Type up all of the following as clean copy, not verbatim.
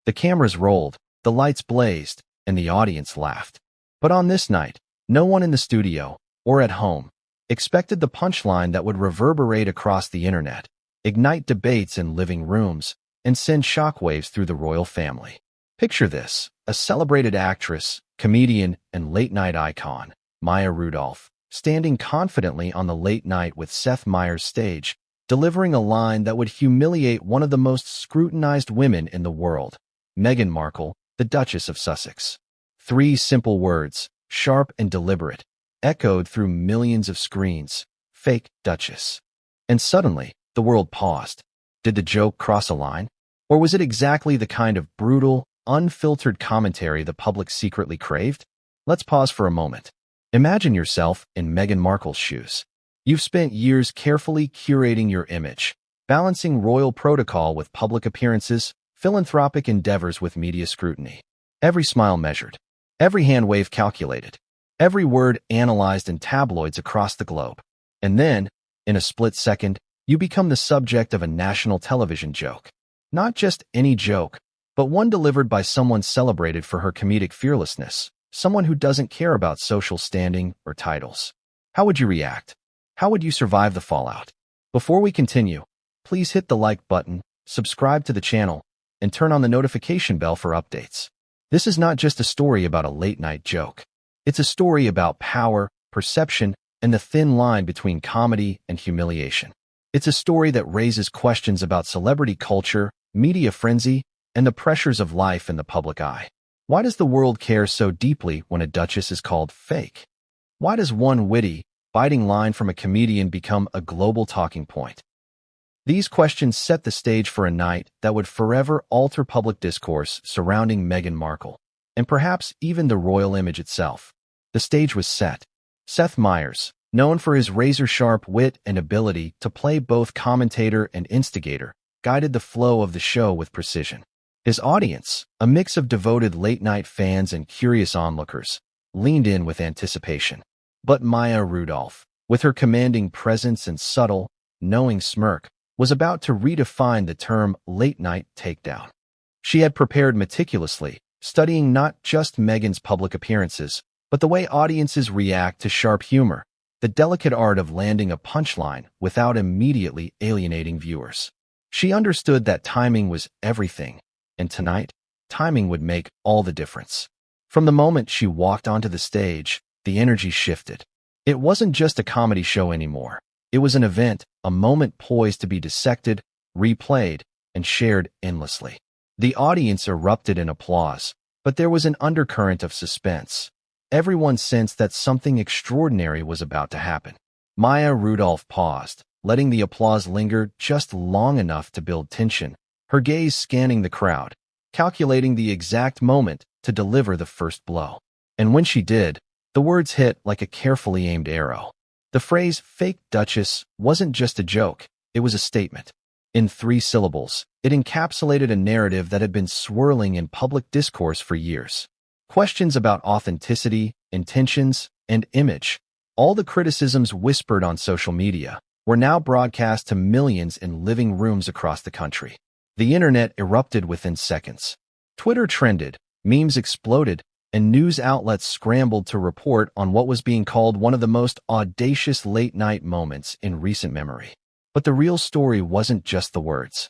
The cameras rolled, the lights blazed, and the audience laughed. But on this night, no one in the studio, or at home, expected the punchline that would reverberate across the internet, ignite debates in living rooms, and send shockwaves through the royal family. Picture this: a celebrated actress, comedian, and late-night icon, Maya Rudolph, standing confidently on the Late Night with Seth Meyers stage, delivering a line that would humiliate one of the most scrutinized women in the world, Meghan Markle, the Duchess of Sussex. 3 simple words, sharp and deliberate, echoed through millions of screens: "Fake Duchess." And suddenly, the world paused. Did the joke cross a line? Or was it exactly the kind of brutal, unfiltered commentary the public secretly craved? Let's pause for a moment. Imagine yourself in Meghan Markle's shoes. You've spent years carefully curating your image, balancing royal protocol with public appearances, philanthropic endeavors with media scrutiny. Every smile measured, every hand wave calculated, every word analyzed in tabloids across the globe. And then, in a split second, you become the subject of a national television joke. Not just any joke, but one delivered by someone celebrated for her comedic fearlessness, someone who doesn't care about social standing or titles. How would you react? How would you survive the fallout? Before we continue, please hit the like button, subscribe to the channel, and turn on the notification bell for updates. This is not just a story about a late-night joke. It's a story about power, perception, and the thin line between comedy and humiliation. It's a story that raises questions about celebrity culture, media frenzy, and the pressures of life in the public eye. Why does the world care so deeply when a duchess is called fake? Why does one witty, biting line from a comedian become a global talking point? These questions set the stage for a night that would forever alter public discourse surrounding Meghan Markle, and perhaps even the royal image itself. The stage was set. Seth Meyers, known for his razor-sharp wit and ability to play both commentator and instigator, guided the flow of the show with precision. His audience, a mix of devoted late-night fans and curious onlookers, leaned in with anticipation. But Maya Rudolph, with her commanding presence and subtle, knowing smirk, was about to redefine the term late-night takedown. She had prepared meticulously, studying not just Meghan's public appearances, but the way audiences react to sharp humor, the delicate art of landing a punchline without immediately alienating viewers. She understood that timing was everything, and tonight, timing would make all the difference. From the moment she walked onto the stage, the energy shifted. It wasn't just a comedy show anymore. It was an event, a moment poised to be dissected, replayed, and shared endlessly. The audience erupted in applause, but there was an undercurrent of suspense. Everyone sensed that something extraordinary was about to happen. Maya Rudolph paused, letting the applause linger just long enough to build tension, her gaze scanning the crowd, calculating the exact moment to deliver the first blow. And when she did, the words hit like a carefully aimed arrow. The phrase "fake duchess" wasn't just a joke, it was a statement. In 3 syllables, it encapsulated a narrative that had been swirling in public discourse for years. Questions about authenticity, intentions, and image, all the criticisms whispered on social media, were now broadcast to millions in living rooms across the country. The internet erupted within seconds. Twitter trended, memes exploded, and news outlets scrambled to report on what was being called one of the most audacious late-night moments in recent memory. But the real story wasn't just the words.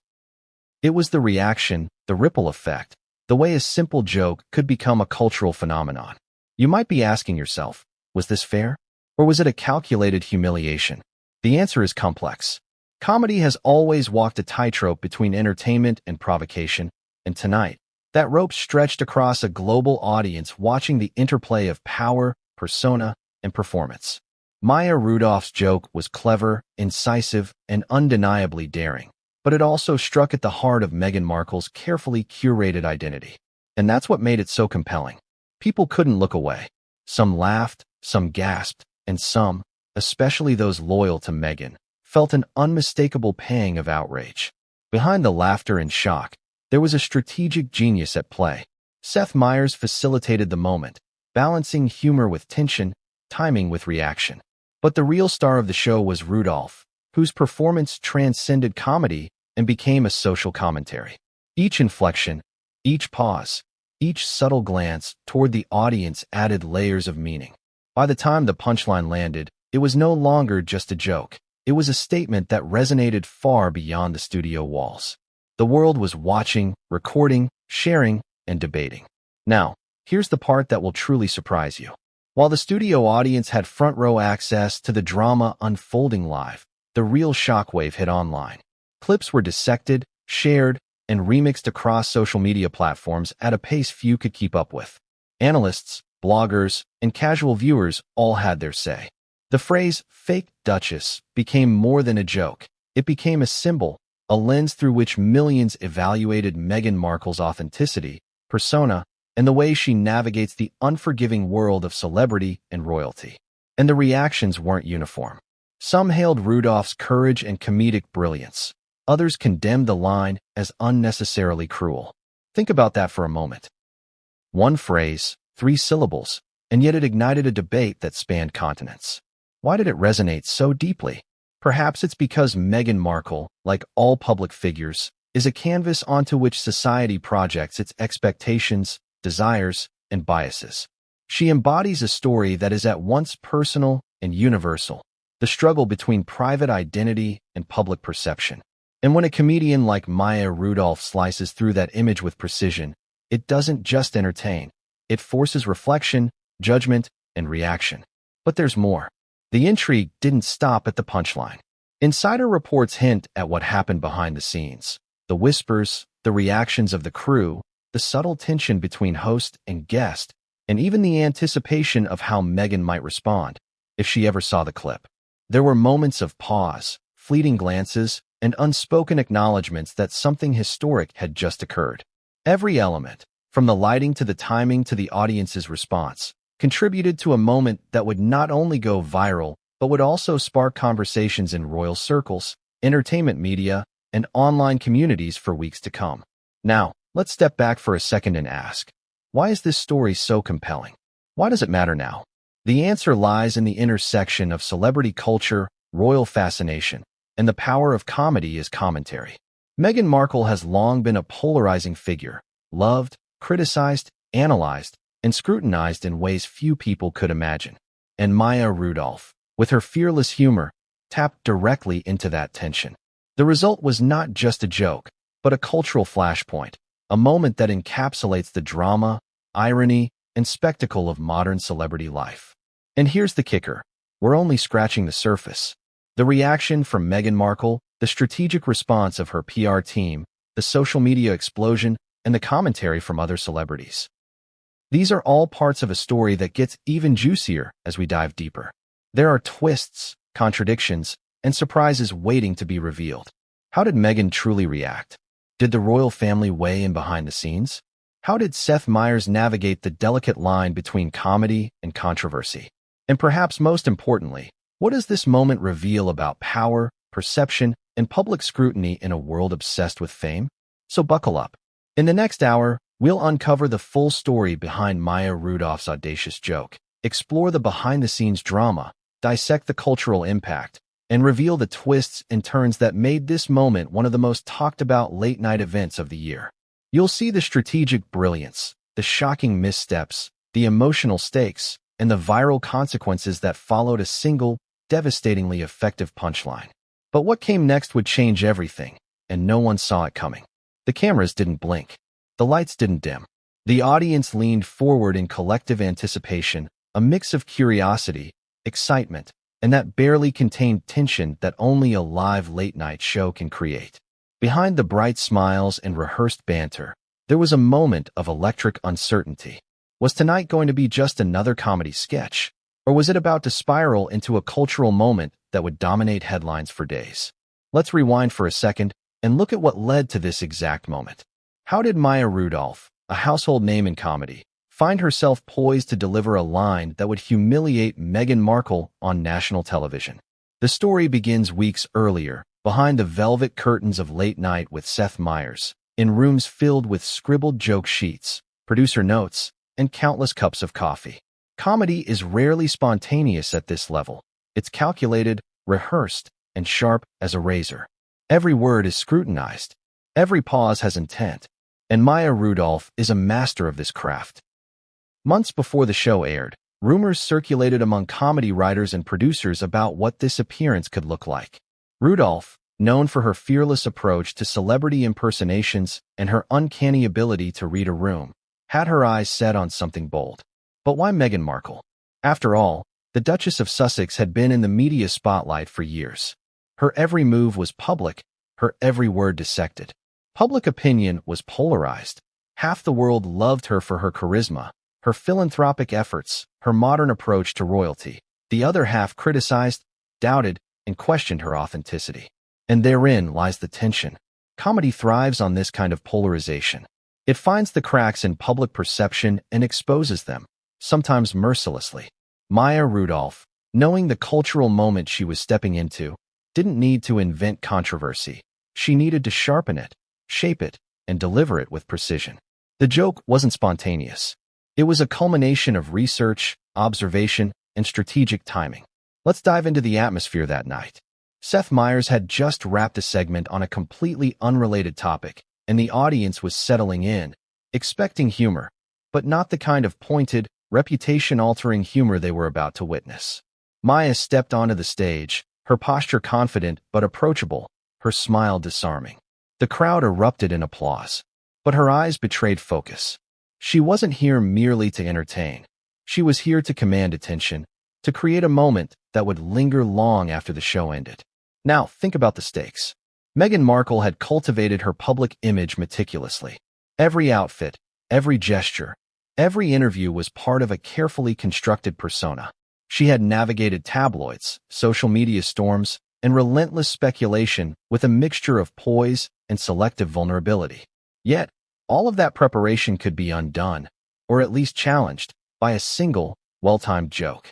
It was the reaction, the ripple effect, the way a simple joke could become a cultural phenomenon. You might be asking yourself, was this fair? Or was it a calculated humiliation? The answer is complex. Comedy has always walked a tightrope between entertainment and provocation, and tonight, that rope stretched across a global audience watching the interplay of power, persona, and performance. Maya Rudolph's joke was clever, incisive, and undeniably daring, but it also struck at the heart of Meghan Markle's carefully curated identity. And that's what made it so compelling. People couldn't look away. Some laughed, some gasped, and some, especially those loyal to Meghan, felt an unmistakable pang of outrage. Behind the laughter and shock, there was a strategic genius at play. Seth Meyers facilitated the moment, balancing humor with tension, timing with reaction. But the real star of the show was Rudolph, whose performance transcended comedy and became a social commentary. Each inflection, Each pause, each subtle glance toward the audience added layers of meaning. By the time the punchline landed, it was no longer just a joke. It was a statement that resonated far beyond the studio walls. The world was watching, recording, sharing, and debating. Now, here's the part that will truly surprise you. While the studio audience had front-row access to the drama unfolding live, the real shockwave hit online. Clips were dissected, shared, and remixed across social media platforms at a pace few could keep up with. Analysts, bloggers, and casual viewers all had their say. The phrase "fake Duchess" became more than a joke. It became a symbol, a lens through which millions evaluated Meghan Markle's authenticity, persona, and the way she navigates the unforgiving world of celebrity and royalty. And the reactions weren't uniform. Some hailed Rudolph's courage and comedic brilliance. Others condemned the line as unnecessarily cruel. Think about that for a moment. One phrase, 3 syllables, and yet it ignited a debate that spanned continents. Why did it resonate so deeply? Perhaps it's because Meghan Markle, like all public figures, is a canvas onto which society projects its expectations, desires, and biases. She embodies a story that is at once personal and universal, the struggle between private identity and public perception. And when a comedian like Maya Rudolph slices through that image with precision, it doesn't just entertain. It forces reflection, judgment, and reaction. But there's more. The intrigue didn't stop at the punchline. Insider reports hint at what happened behind the scenes. The whispers, the reactions of the crew, the subtle tension between host and guest, and even the anticipation of how Meghan might respond if she ever saw the clip. There were moments of pause, fleeting glances, and unspoken acknowledgments that something historic had just occurred. Every element, from the lighting to the timing to the audience's response, contributed to a moment that would not only go viral, but would also spark conversations in royal circles, entertainment media, and online communities for weeks to come. Now, let's step back for a second and ask, why is this story so compelling? Why does it matter now? The answer lies in the intersection of celebrity culture, royal fascination, and the power of comedy as commentary. Meghan Markle has long been a polarizing figure, loved, criticized, analyzed, and scrutinized in ways few people could imagine. And Maya Rudolph, with her fearless humor, tapped directly into that tension. The result was not just a joke, but a cultural flashpoint, a moment that encapsulates the drama, irony, and spectacle of modern celebrity life. And here's the kicker. We're only scratching the surface. The reaction from Meghan Markle, the strategic response of her PR team, the social media explosion, and the commentary from other celebrities. These are all parts of a story that gets even juicier as we dive deeper. There are twists, contradictions, and surprises waiting to be revealed. How did Meghan truly react? Did the royal family weigh in behind the scenes? How did Seth Meyers navigate the delicate line between comedy and controversy? And perhaps most importantly, what does this moment reveal about power, perception, and public scrutiny in a world obsessed with fame? So buckle up. In the next hour, we'll uncover the full story behind Maya Rudolph's audacious joke, explore the behind-the-scenes drama, dissect the cultural impact, and reveal the twists and turns that made this moment one of the most talked-about late-night events of the year. You'll see the strategic brilliance, the shocking missteps, the emotional stakes, and the viral consequences that followed a single, devastatingly effective punchline. But what came next would change everything, and no one saw it coming. The cameras didn't blink. The lights didn't dim. The audience leaned forward in collective anticipation, a mix of curiosity, excitement, and that barely contained tension that only a live late-night show can create. Behind the bright smiles and rehearsed banter, there was a moment of electric uncertainty. Was tonight going to be just another comedy sketch? Or was it about to spiral into a cultural moment that would dominate headlines for days? Let's rewind for a second and look at what led to this exact moment. How did Maya Rudolph, a household name in comedy, find herself poised to deliver a line that would humiliate Meghan Markle on national television? The story begins weeks earlier, behind the velvet curtains of Late Night with Seth Meyers, in rooms filled with scribbled joke sheets, producer notes, and countless cups of coffee. Comedy is rarely spontaneous at this level. It's calculated, rehearsed, and sharp as a razor. Every word is scrutinized. Every pause has intent. and Maya Rudolph is a master of this craft. Months before the show aired, rumors circulated among comedy writers and producers about what this appearance could look like. Rudolph, known for her fearless approach to celebrity impersonations and her uncanny ability to read a room, had her eyes set on something bold. But why Meghan Markle? After all, the Duchess of Sussex had been in the media spotlight for years. Her every move was public, her every word dissected. Public opinion was polarized. Half the world loved her for her charisma, her philanthropic efforts, her modern approach to royalty. The other half criticized, doubted, and questioned her authenticity. And therein lies the tension. Comedy thrives on this kind of polarization. It finds the cracks in public perception and exposes them, sometimes mercilessly. Maya Rudolph, knowing the cultural moment she was stepping into, didn't need to invent controversy. She needed to sharpen it, shape it, and deliver it with precision. The joke wasn't spontaneous. It was a culmination of research, observation, and strategic timing. Let's dive into the atmosphere that night. Seth Meyers had just wrapped a segment on a completely unrelated topic, and the audience was settling in, expecting humor, but not the kind of pointed, reputation-altering humor they were about to witness. Maya stepped onto the stage, her posture confident but approachable, her smile disarming. The crowd erupted in applause, but her eyes betrayed focus. She wasn't here merely to entertain. She was here to command attention, to create a moment that would linger long after the show ended. Now, think about the stakes. Meghan Markle had cultivated her public image meticulously. Every outfit, every gesture, every interview was part of a carefully constructed persona. She had navigated tabloids, social media storms, and relentless speculation with a mixture of poise and selective vulnerability. Yet, all of that preparation could be undone, or at least challenged, by a single, well-timed joke.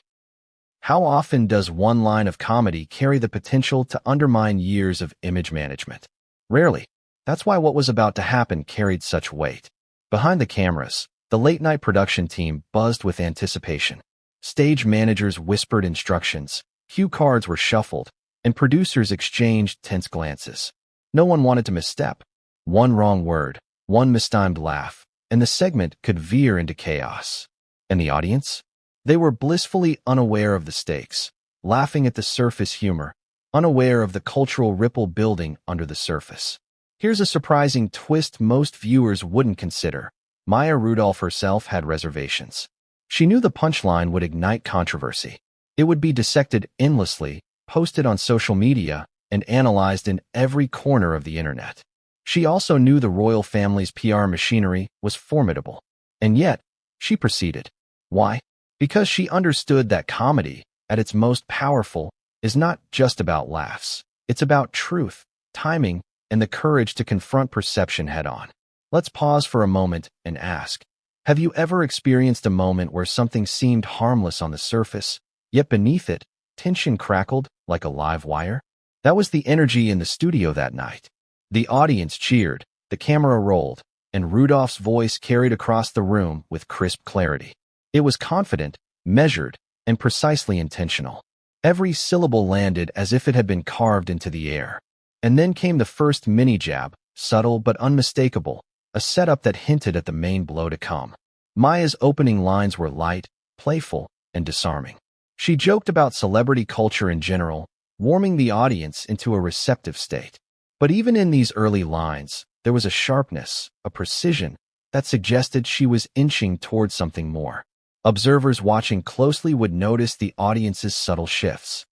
How often does one line of comedy carry the potential to undermine years of image management? Rarely. That's why what was about to happen carried such weight. Behind the cameras, the late-night production team buzzed with anticipation. Stage managers whispered instructions, cue cards were shuffled, and producers exchanged tense glances. No one wanted to misstep. One wrong word, one mistimed laugh, and the segment could veer into chaos. And the audience? They were blissfully unaware of the stakes, laughing at the surface humor, unaware of the cultural ripple building under the surface. Here's a surprising twist most viewers wouldn't consider. Maya Rudolph herself had reservations. She knew the punchline would ignite controversy. It would be dissected endlessly, posted on social media, and analyzed in every corner of the internet. She also knew the royal family's PR machinery was formidable. And yet, she proceeded. Why? Because she understood that comedy, at its most powerful, is not just about laughs. It's about truth, timing, and the courage to confront perception head-on. Let's pause for a moment and ask, have you ever experienced a moment where something seemed harmless on the surface, yet beneath it, tension crackled like a live wire? That was the energy in the studio that night. The audience cheered, the camera rolled, and Rudolph's voice carried across the room with crisp clarity. It was confident, measured, and precisely intentional. Every syllable landed as if it had been carved into the air. And then came the first mini-jab, subtle but unmistakable, a setup that hinted at the main blow to come. Maya's opening lines were light, playful, and disarming. She joked about celebrity culture in general, warming the audience into a receptive state. But even in these early lines, there was a sharpness, a precision, that suggested she was inching towards something more. Observers watching closely would notice the audience's subtle shifts.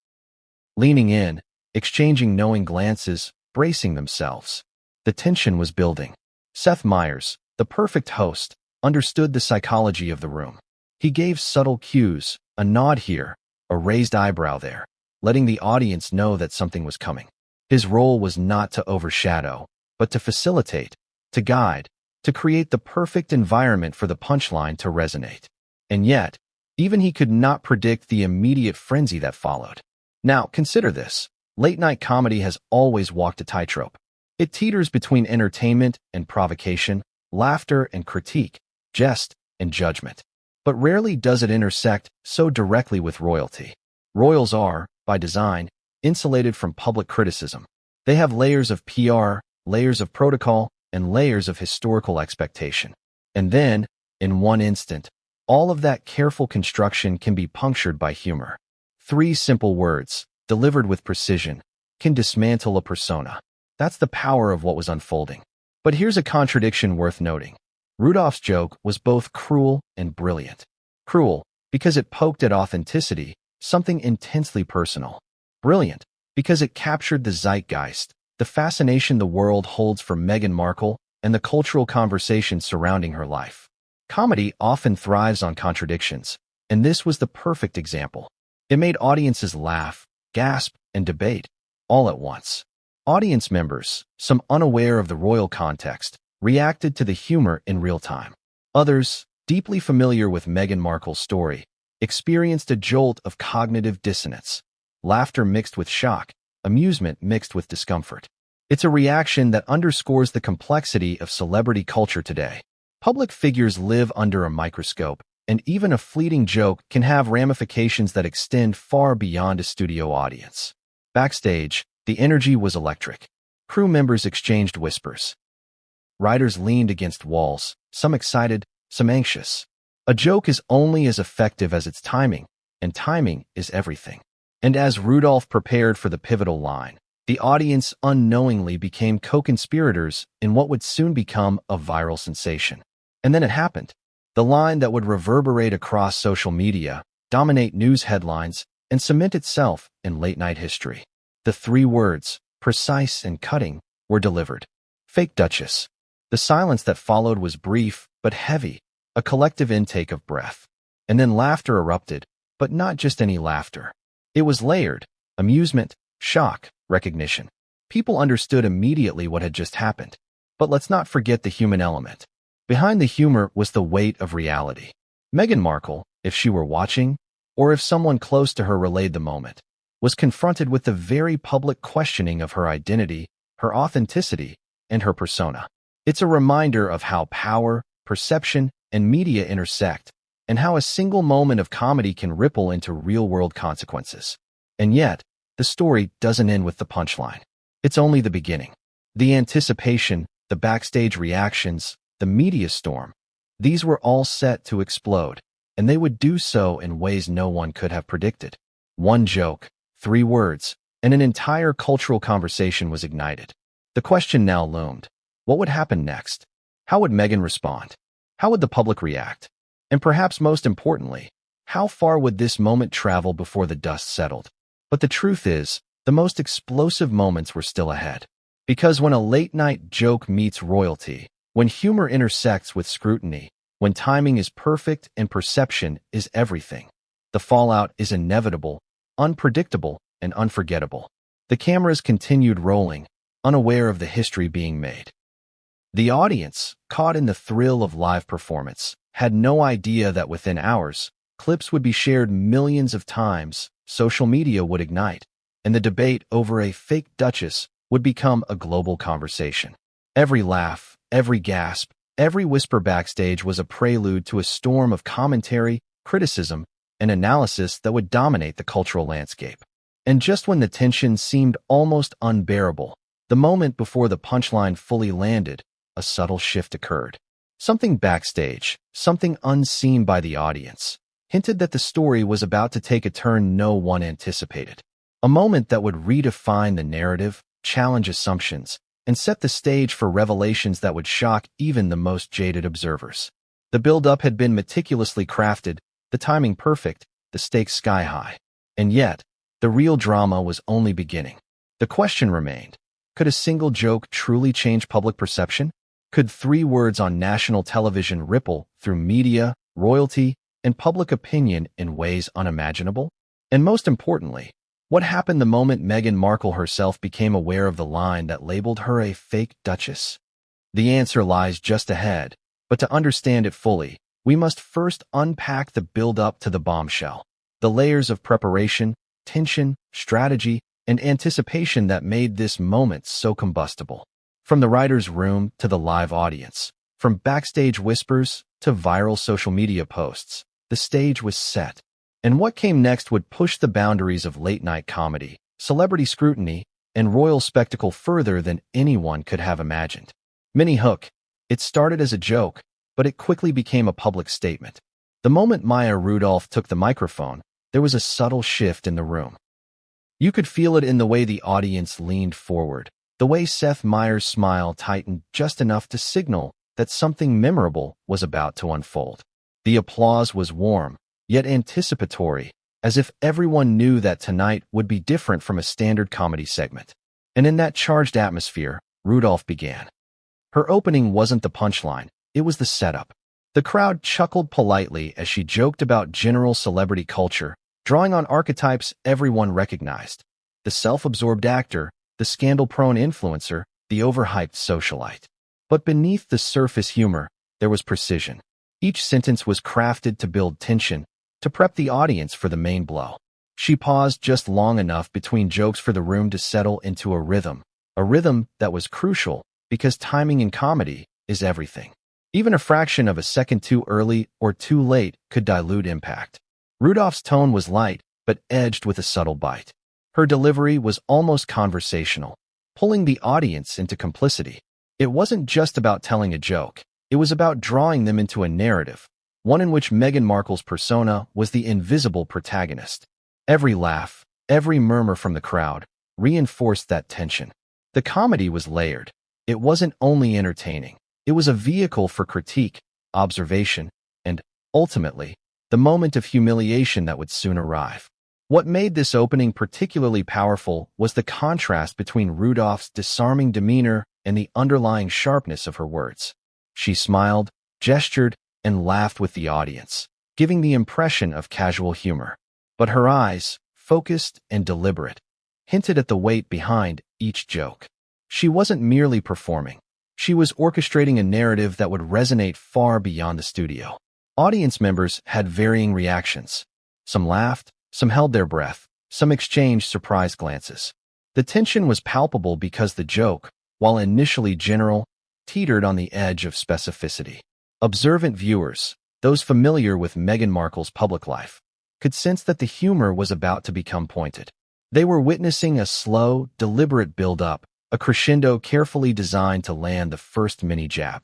Leaning in, exchanging knowing glances, bracing themselves. The tension was building. Seth Meyers, the perfect host, understood the psychology of the room. He gave subtle cues, a nod here, a raised eyebrow there, letting the audience know that something was coming. His role was not to overshadow, but to facilitate, to guide, to create the perfect environment for the punchline to resonate. And yet, even he could not predict the immediate frenzy that followed. Now, consider this. Late-night comedy has always walked a tightrope. It teeters between entertainment and provocation, laughter and critique, jest and judgment. But rarely does it intersect so directly with royalty. Royals are, by design, insulated from public criticism. They have layers of PR, layers of protocol, and layers of historical expectation. And then, in one instant, all of that careful construction can be punctured by humor. 3 simple words, delivered with precision, can dismantle a persona. That's the power of what was unfolding. But here's a contradiction worth noting. Rudolph's joke was both cruel and brilliant. Cruel, because it poked at authenticity, something intensely personal. Brilliant, because it captured the zeitgeist, the fascination the world holds for Meghan Markle, and the cultural conversation surrounding her life. Comedy often thrives on contradictions, and this was the perfect example. It made audiences laugh, gasp, and debate, all at once. Audience members, some unaware of the royal context, reacted to the humor in real time. Others, deeply familiar with Meghan Markle's story, experienced a jolt of cognitive dissonance. Laughter mixed with shock, amusement mixed with discomfort. It's a reaction that underscores the complexity of celebrity culture today. Public figures live under a microscope, and even a fleeting joke can have ramifications that extend far beyond a studio audience. Backstage, the energy was electric. Crew members exchanged whispers. Writers leaned against walls, some excited, some anxious. A joke is only as effective as its timing, and timing is everything. And as Rudolph prepared for the pivotal line, the audience unknowingly became co-conspirators in what would soon become a viral sensation. And then it happened. The line that would reverberate across social media, dominate news headlines, and cement itself in late-night history. The 3 words, precise and cutting, were delivered. Fake Duchess. The silence that followed was brief but heavy, a collective intake of breath. And then laughter erupted, but not just any laughter. It was layered, amusement, shock, recognition. People understood immediately what had just happened. But let's not forget the human element. Behind the humor was the weight of reality. Meghan Markle, if she were watching, or if someone close to her relayed the moment, was confronted with the very public questioning of her identity, her authenticity, and her persona. It's a reminder of how power, perception, and media intersect, and how a single moment of comedy can ripple into real-world consequences. And yet, the story doesn't end with the punchline. It's only the beginning. The anticipation, the backstage reactions, the media storm, these were all set to explode, and they would do so in ways no one could have predicted. 1 joke, 3 words, and an entire cultural conversation was ignited. The question now loomed. What would happen next? How would Meghan respond? How would the public react? And perhaps most importantly, how far would this moment travel before the dust settled? But the truth is, the most explosive moments were still ahead. Because when a late-night joke meets royalty, when humor intersects with scrutiny, when timing is perfect and perception is everything, the fallout is inevitable, unpredictable, and unforgettable. The cameras continued rolling, unaware of the history being made. The audience, caught in the thrill of live performance, had no idea that within hours, clips would be shared millions of times, social media would ignite, and the debate over a fake duchess would become a global conversation. Every laugh, every gasp, every whisper backstage was a prelude to a storm of commentary, criticism, and analysis that would dominate the cultural landscape. And just when the tension seemed almost unbearable, the moment before the punchline fully landed, a subtle shift occurred. Something backstage, something unseen by the audience, hinted that the story was about to take a turn no one anticipated. A moment that would redefine the narrative, challenge assumptions, and set the stage for revelations that would shock even the most jaded observers. The build-up had been meticulously crafted, the timing perfect, the stakes sky-high. And yet, the real drama was only beginning. The question remained, could a single joke truly change public perception? Could 3 words on national television ripple through media, royalty, and public opinion in ways unimaginable? And most importantly, what happened the moment Meghan Markle herself became aware of the line that labeled her a fake duchess? The answer lies just ahead, but to understand it fully, we must first unpack the build-up to the bombshell, the layers of preparation, tension, strategy, and anticipation that made this moment so combustible. From the writer's room to the live audience, from backstage whispers to viral social media posts, the stage was set. And what came next would push the boundaries of late-night comedy, celebrity scrutiny, and royal spectacle further than anyone could have imagined. Mini hook. It started as a joke, but it quickly became a public statement. The moment Maya Rudolph took the microphone, there was a subtle shift in the room. You could feel it in the way the audience leaned forward, the way Seth Meyers' smile tightened just enough to signal that something memorable was about to unfold. The applause was warm, yet anticipatory, as if everyone knew that tonight would be different from a standard comedy segment. And in that charged atmosphere, Rudolph began. Her opening wasn't the punchline, it was the setup. The crowd chuckled politely as she joked about general celebrity culture, drawing on archetypes everyone recognized. The self-absorbed actor, the scandal-prone influencer, the overhyped socialite. But beneath the surface humor, there was precision. Each sentence was crafted to build tension, to prep the audience for the main blow. She paused just long enough between jokes for the room to settle into a rhythm that was crucial because timing in comedy is everything. Even a fraction of a second too early or too late could dilute impact. Rudolph's tone was light, but edged with a subtle bite. Her delivery was almost conversational, pulling the audience into complicity. It wasn't just about telling a joke. It was about drawing them into a narrative, one in which Meghan Markle's persona was the invisible protagonist. Every laugh, every murmur from the crowd, reinforced that tension. The comedy was layered. It wasn't only entertaining. It was a vehicle for critique, observation, and, ultimately, the moment of humiliation that would soon arrive. What made this opening particularly powerful was the contrast between Rudolph's disarming demeanor and the underlying sharpness of her words. She smiled, gestured, and laughed with the audience, giving the impression of casual humor. But her eyes, focused and deliberate, hinted at the weight behind each joke. She wasn't merely performing. She was orchestrating a narrative that would resonate far beyond the studio. Audience members had varying reactions. Some laughed, some held their breath, some exchanged surprised glances. The tension was palpable because the joke, while initially general, teetered on the edge of specificity. Observant viewers, those familiar with Meghan Markle's public life, could sense that the humor was about to become pointed. They were witnessing a slow, deliberate build-up, a crescendo carefully designed to land the first mini-jab.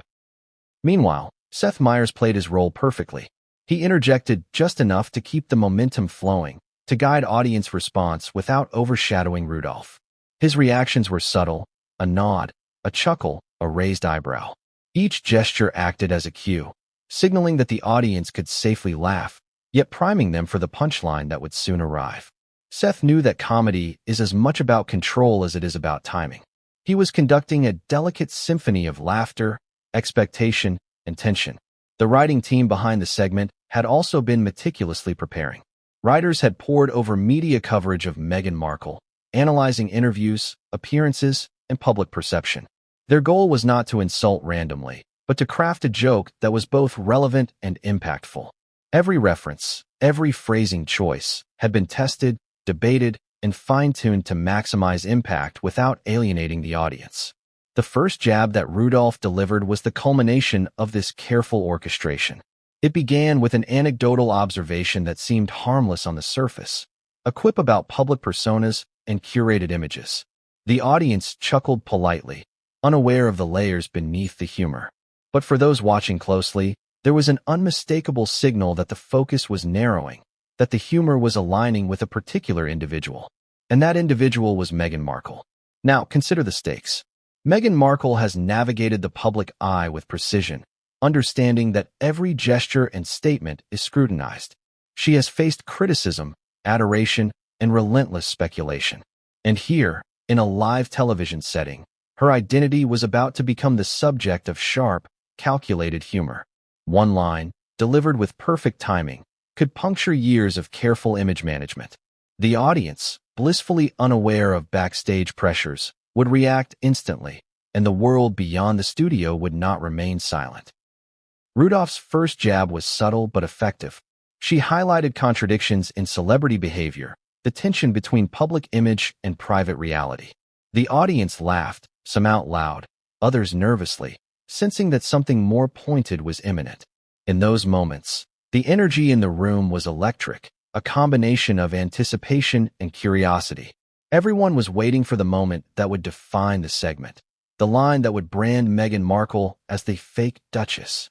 Meanwhile, Seth Meyers played his role perfectly. He interjected just enough to keep the momentum flowing, to guide audience response without overshadowing Rudolph. His reactions were subtle, a nod, a chuckle, a raised eyebrow. Each gesture acted as a cue, signaling that the audience could safely laugh, yet priming them for the punchline that would soon arrive. Seth knew that comedy is as much about control as it is about timing. He was conducting a delicate symphony of laughter, expectation, and tension. The writing team behind the segment had also been meticulously preparing. Writers had pored over media coverage of Meghan Markle, analyzing interviews, appearances, and public perception. Their goal was not to insult randomly, but to craft a joke that was both relevant and impactful. Every reference, every phrasing choice had been tested, debated, and fine-tuned to maximize impact without alienating the audience. The first jab that Rudolph delivered was the culmination of this careful orchestration. It began with an anecdotal observation that seemed harmless on the surface, a quip about public personas and curated images. The audience chuckled politely, unaware of the layers beneath the humor. But for those watching closely, there was an unmistakable signal that the focus was narrowing, that the humor was aligning with a particular individual. And that individual was Meghan Markle. Now, consider the stakes. Meghan Markle has navigated the public eye with precision, understanding that every gesture and statement is scrutinized. She has faced criticism, adoration, and relentless speculation. And here, in a live television setting, her identity was about to become the subject of sharp, calculated humor. One line, delivered with perfect timing, could puncture years of careful image management. The audience, blissfully unaware of backstage pressures, would react instantly, and the world beyond the studio would not remain silent. Rudolph's first jab was subtle but effective. She highlighted contradictions in celebrity behavior, the tension between public image and private reality. The audience laughed, some out loud, others nervously, sensing that something more pointed was imminent. In those moments, the energy in the room was electric, a combination of anticipation and curiosity. Everyone was waiting for the moment that would define the segment. the line that would brand Meghan Markle as the fake Duchess.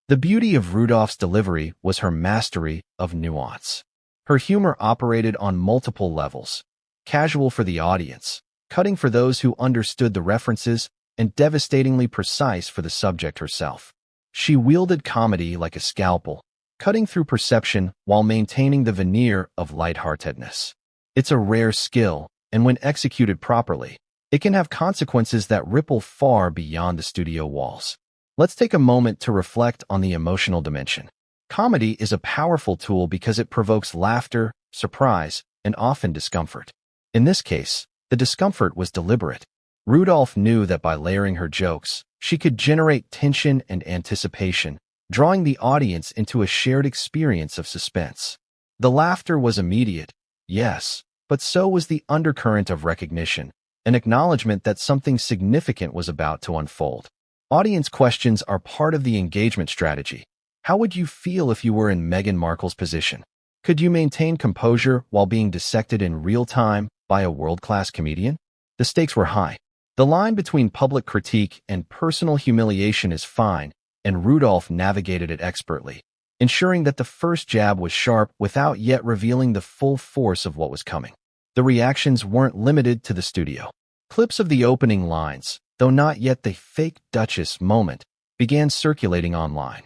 The beauty of Rudolph's delivery was her mastery of nuance. Her humor operated on multiple levels: casual for the audience, cutting for those who understood the references, and devastatingly precise for the subject herself. She wielded comedy like a scalpel, cutting through perception while maintaining the veneer of lightheartedness. It's a rare skill, and when executed properly, it can have consequences that ripple far beyond the studio walls. Let's take a moment to reflect on the emotional dimension. Comedy is a powerful tool because it provokes laughter, surprise, and often discomfort. In this case, the discomfort was deliberate. Rudolph knew that by layering her jokes, she could generate tension and anticipation, drawing the audience into a shared experience of suspense. The laughter was immediate, yes, but so was the undercurrent of recognition, an acknowledgement that something significant was about to unfold. Audience questions are part of the engagement strategy. How would you feel if you were in Meghan Markle's position? Could you maintain composure while being dissected in real time by a world-class comedian? The stakes were high. The line between public critique and personal humiliation is fine, and Rudolph navigated it expertly, ensuring that the first jab was sharp without yet revealing the full force of what was coming. The reactions weren't limited to the studio. Clips of the opening lines, though not yet the fake Duchess moment, began circulating online.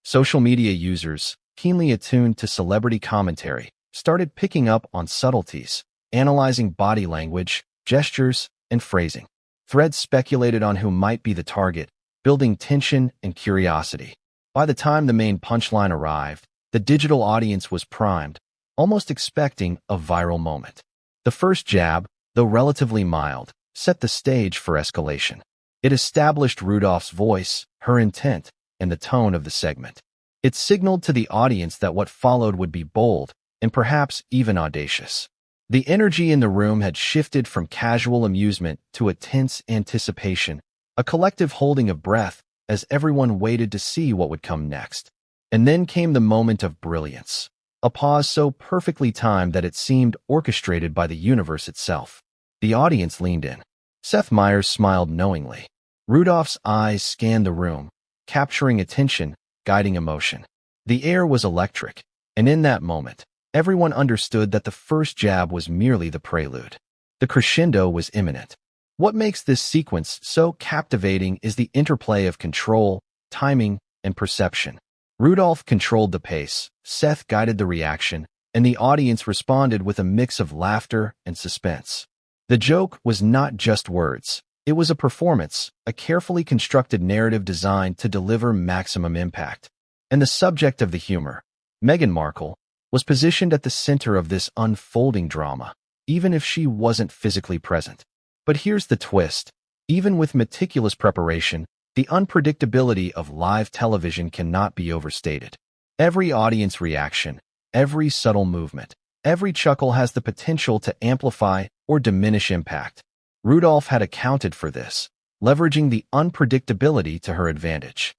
Social media users, keenly attuned to celebrity commentary, started picking up on subtleties, analyzing body language, gestures, and phrasing. Threads speculated on who might be the target, building tension and curiosity. By the time the main punchline arrived, the digital audience was primed, almost expecting a viral moment. The first jab, though relatively mild, set the stage for escalation. It established Rudolph's voice, her intent, and the tone of the segment. It signaled to the audience that what followed would be bold and perhaps even audacious. The energy in the room had shifted from casual amusement to a tense anticipation, a collective holding of breath as everyone waited to see what would come next. And then came the moment of brilliance, a pause so perfectly timed that it seemed orchestrated by the universe itself. The audience leaned in. Seth Meyers smiled knowingly. Rudolph's eyes scanned the room, capturing attention, guiding emotion. The air was electric, and in that moment, everyone understood that the first jab was merely the prelude. The crescendo was imminent. What makes this sequence so captivating is the interplay of control, timing, and perception. Rudolph controlled the pace, Seth guided the reaction, and the audience responded with a mix of laughter and suspense. The joke was not just words. It was a performance, a carefully constructed narrative designed to deliver maximum impact. And the subject of the humor, Meghan Markle, was positioned at the center of this unfolding drama, even if she wasn't physically present. But here's the twist. Even with meticulous preparation, the unpredictability of live television cannot be overstated. Every audience reaction, every subtle movement, every chuckle has the potential to amplify or diminish impact. Rudolph had accounted for this, leveraging the unpredictability to her advantage.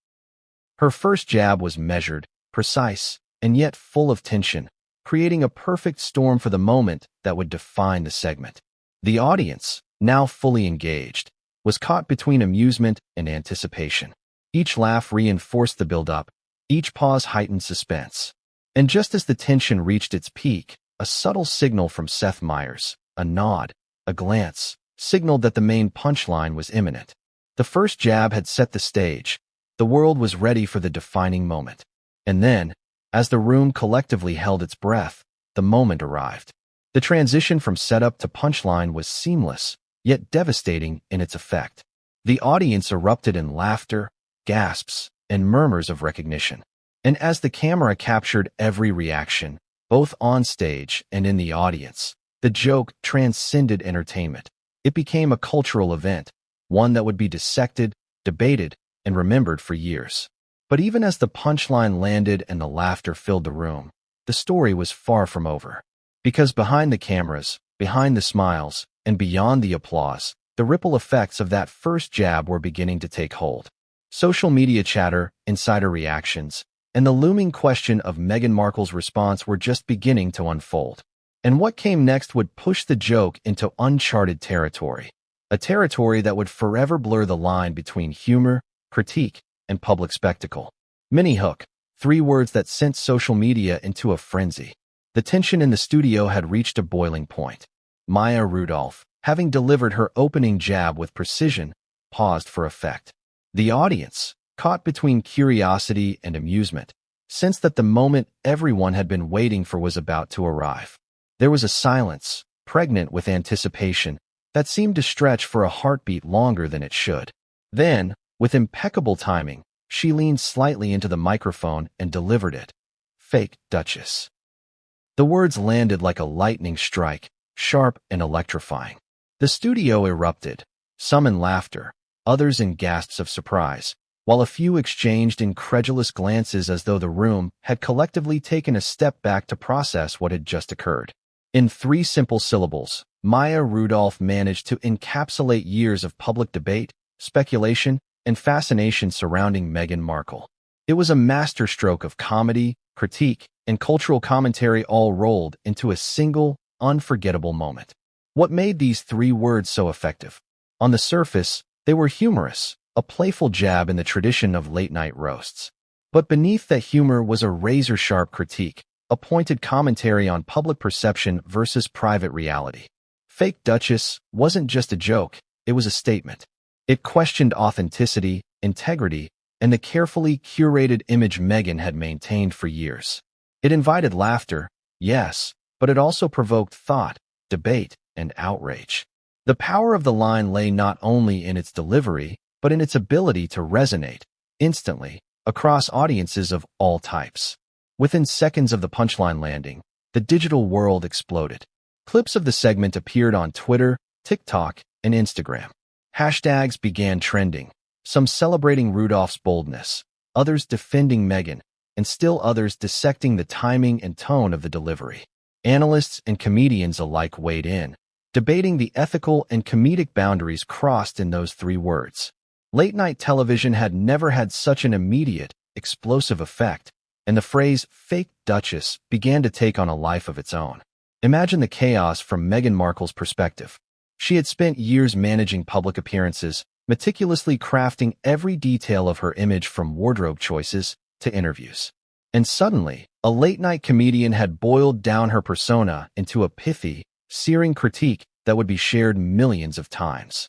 Her first jab was measured, precise, and yet full of tension, creating a perfect storm for the moment that would define the segment. The audience, now fully engaged, was caught between amusement and anticipation. Each laugh reinforced the build-up, each pause heightened suspense. And just as the tension reached its peak, a subtle signal from Seth Meyers, a nod, a glance, signaled that the main punchline was imminent. The first jab had set the stage. The world was ready for the defining moment. And then, as the room collectively held its breath, the moment arrived. The transition from setup to punchline was seamless, yet devastating in its effect. The audience erupted in laughter, gasps, and murmurs of recognition. And as the camera captured every reaction, both on stage and in the audience, the joke transcended entertainment. It became a cultural event, one that would be dissected, debated, and remembered for years. But even as the punchline landed and the laughter filled the room, the story was far from over. Because behind the cameras, behind the smiles, and beyond the applause, the ripple effects of that first jab were beginning to take hold. Social media chatter, insider reactions, and the looming question of Meghan Markle's response were just beginning to unfold. And what came next would push the joke into uncharted territory. a territory that would forever blur the line between humor, critique, and public spectacle. Mini hook, 3 words that sent social media into a frenzy. The tension in the studio had reached a boiling point. Maya Rudolph, having delivered her opening jab with precision, paused for effect. The audience, caught between curiosity and amusement, sensed that the moment everyone had been waiting for was about to arrive. There was a silence, pregnant with anticipation, that seemed to stretch for a heartbeat longer than it should. Then, with impeccable timing, she leaned slightly into the microphone and delivered it. "Fake Duchess." The words landed like a lightning strike, sharp and electrifying. The studio erupted, some in laughter, others in gasps of surprise, while a few exchanged incredulous glances as though the room had collectively taken a step back to process what had just occurred. In 3 simple syllables, Maya Rudolph managed to encapsulate years of public debate, speculation, and fascination surrounding Meghan Markle. It was a masterstroke of comedy, critique, and cultural commentary all rolled into a single, unforgettable moment. What made these 3 words so effective? On the surface, they were humorous, a playful jab in the tradition of late-night roasts. But beneath that humor was a razor-sharp critique, a pointed commentary on public perception versus private reality. Fake Duchess wasn't just a joke, it was a statement. It questioned authenticity, integrity, and the carefully curated image Meghan had maintained for years. It invited laughter, yes, but it also provoked thought, debate, and outrage. The power of the line lay not only in its delivery, but in its ability to resonate, instantly, across audiences of all types. Within seconds of the punchline landing, the digital world exploded. Clips of the segment appeared on Twitter, TikTok, and Instagram. Hashtags began trending, some celebrating Rudolph's boldness, others defending Meghan, and still others dissecting the timing and tone of the delivery. Analysts and comedians alike weighed in, debating the ethical and comedic boundaries crossed in those 3 words. Late-night television had never had such an immediate, explosive effect, and the phrase "fake Duchess" began to take on a life of its own. Imagine the chaos from Meghan Markle's perspective. She had spent years managing public appearances, meticulously crafting every detail of her image from wardrobe choices to interviews. And suddenly, a late-night comedian had boiled down her persona into a pithy, searing critique that would be shared millions of times.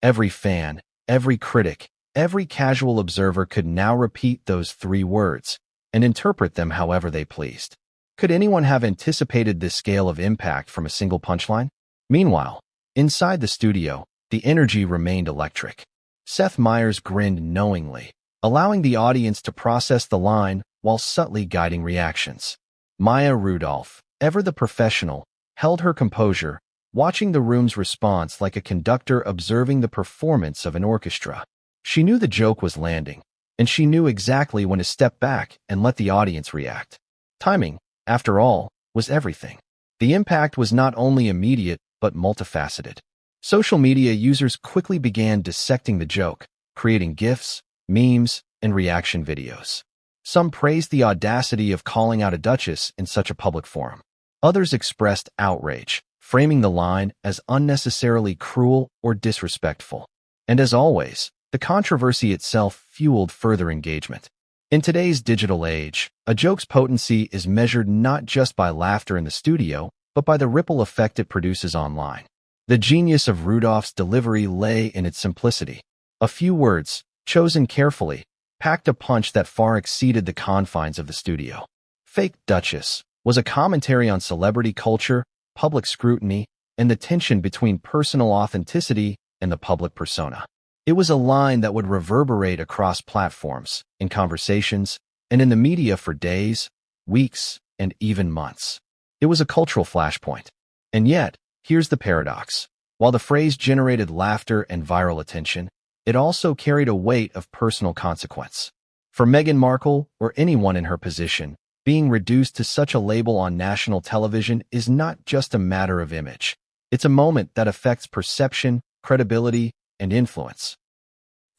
Every fan, every critic, every casual observer could now repeat those 3 words and interpret them however they pleased. Could anyone have anticipated this scale of impact from a single punchline? Meanwhile, inside the studio, the energy remained electric. Seth Meyers grinned knowingly, allowing the audience to process the line while subtly guiding reactions. Maya Rudolph, ever the professional, held her composure, watching the room's response like a conductor observing the performance of an orchestra. She knew the joke was landing, and she knew exactly when to step back and let the audience react. Timing, after all, was everything. The impact was not only immediate, but multifaceted. Social media users quickly began dissecting the joke, creating GIFs, memes, and reaction videos. Some praised the audacity of calling out a duchess in such a public forum. Others expressed outrage, framing the line as unnecessarily cruel or disrespectful. And as always, the controversy itself fueled further engagement. In today's digital age, a joke's potency is measured not just by laughter in the studio, but by the ripple effect it produces online. The genius of Rudolph's delivery lay in its simplicity. A few words, chosen carefully, packed a punch that far exceeded the confines of the studio. Fake Duchess was a commentary on celebrity culture, public scrutiny, and the tension between personal authenticity and the public persona. It was a line that would reverberate across platforms, in conversations, and in the media for days, weeks, and even months. It was a cultural flashpoint. And yet, here's the paradox. While the phrase generated laughter and viral attention, it also carried a weight of personal consequence. For Meghan Markle, or anyone in her position, being reduced to such a label on national television is not just a matter of image. It's a moment that affects perception, credibility, and influence.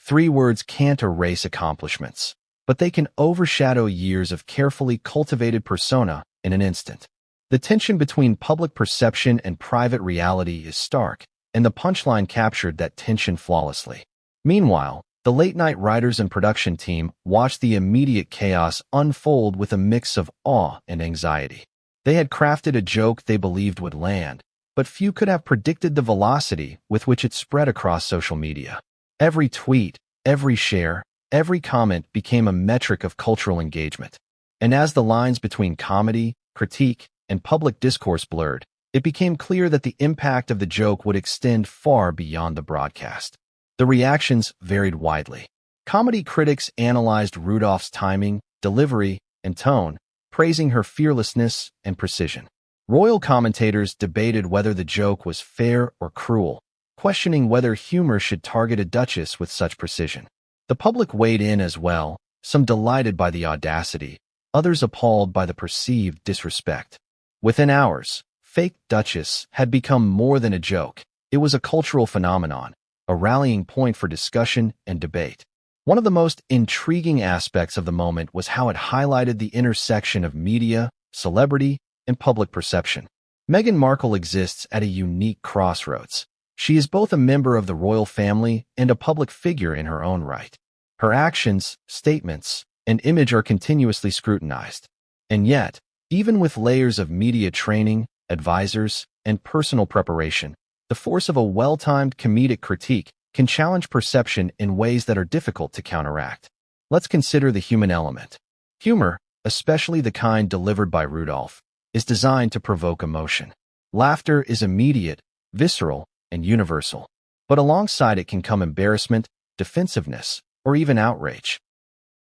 3 words can't erase accomplishments, but they can overshadow years of carefully cultivated persona in an instant. The tension between public perception and private reality is stark, and the punchline captured that tension flawlessly. Meanwhile, the late-night writers and production team watched the immediate chaos unfold with a mix of awe and anxiety. They had crafted a joke they believed would land, but few could have predicted the velocity with which it spread across social media. Every tweet, every share, every comment became a metric of cultural engagement. And as the lines between comedy, critique, and public discourse blurred, it became clear that the impact of the joke would extend far beyond the broadcast. The reactions varied widely. Comedy critics analyzed Rudolph's timing, delivery, and tone, praising her fearlessness and precision. Royal commentators debated whether the joke was fair or cruel, questioning whether humor should target a duchess with such precision. The public weighed in as well, some delighted by the audacity, others appalled by the perceived disrespect. Within hours, fake Duchess had become more than a joke. It was a cultural phenomenon, a rallying point for discussion and debate. One of the most intriguing aspects of the moment was how it highlighted the intersection of media, celebrity, and public perception. Meghan Markle exists at a unique crossroads. She is both a member of the royal family and a public figure in her own right. Her actions, statements, and image are continuously scrutinized. And yet, even with layers of media training, advisors, and personal preparation, the force of a well-timed comedic critique can challenge perception in ways that are difficult to counteract. Let's consider the human element. Humor, especially the kind delivered by Rudolph, is designed to provoke emotion. Laughter is immediate, visceral, and universal. But alongside it can come embarrassment, defensiveness, or even outrage.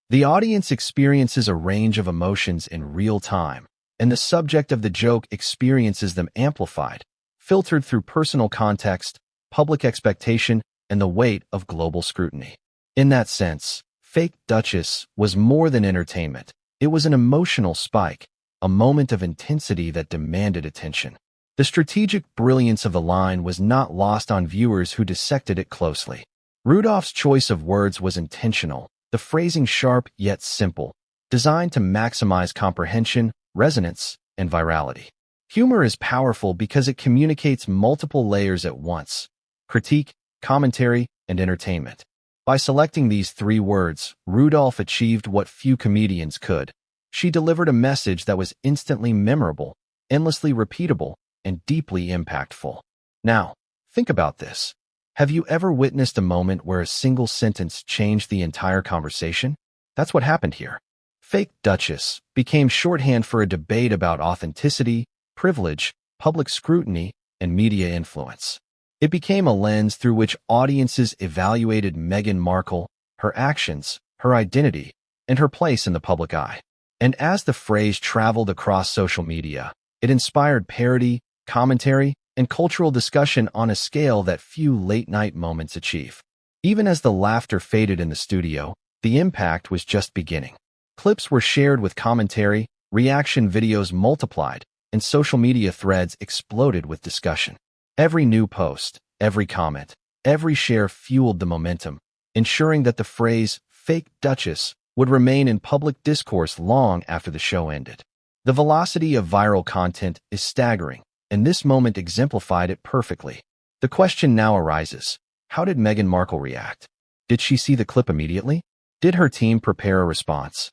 The audience experiences a range of emotions in real time, and the subject of the joke experiences them amplified, filtered through personal context, public expectation, and the weight of global scrutiny. In that sense, Fake Duchess was more than entertainment. It was an emotional spike, a moment of intensity that demanded attention. The strategic brilliance of the line was not lost on viewers who dissected it closely. Rudolph's choice of words was intentional, the phrasing sharp yet simple, designed to maximize comprehension, resonance, and virality. Humor is powerful because it communicates multiple layers at once: critique, commentary, and entertainment. By selecting these three words, Rudolph achieved what few comedians could. She delivered a message that was instantly memorable, endlessly repeatable, and deeply impactful. Now, think about this. Have you ever witnessed a moment where a single sentence changed the entire conversation? That's what happened here. Fake Duchess became shorthand for a debate about authenticity, privilege, public scrutiny, and media influence. It became a lens through which audiences evaluated Meghan Markle, her actions, her identity, and her place in the public eye. And as the phrase traveled across social media, it inspired parody, commentary, and cultural discussion on a scale that few late-night moments achieve. Even as the laughter faded in the studio, the impact was just beginning. Clips were shared with commentary, reaction videos multiplied, and social media threads exploded with discussion. Every new post, every comment, every share fueled the momentum, ensuring that the phrase "fake Duchess" would remain in public discourse long after the show ended. The velocity of viral content is staggering, and this moment exemplified it perfectly. The question now arises: how did Meghan Markle react? Did she see the clip immediately? Did her team prepare a response?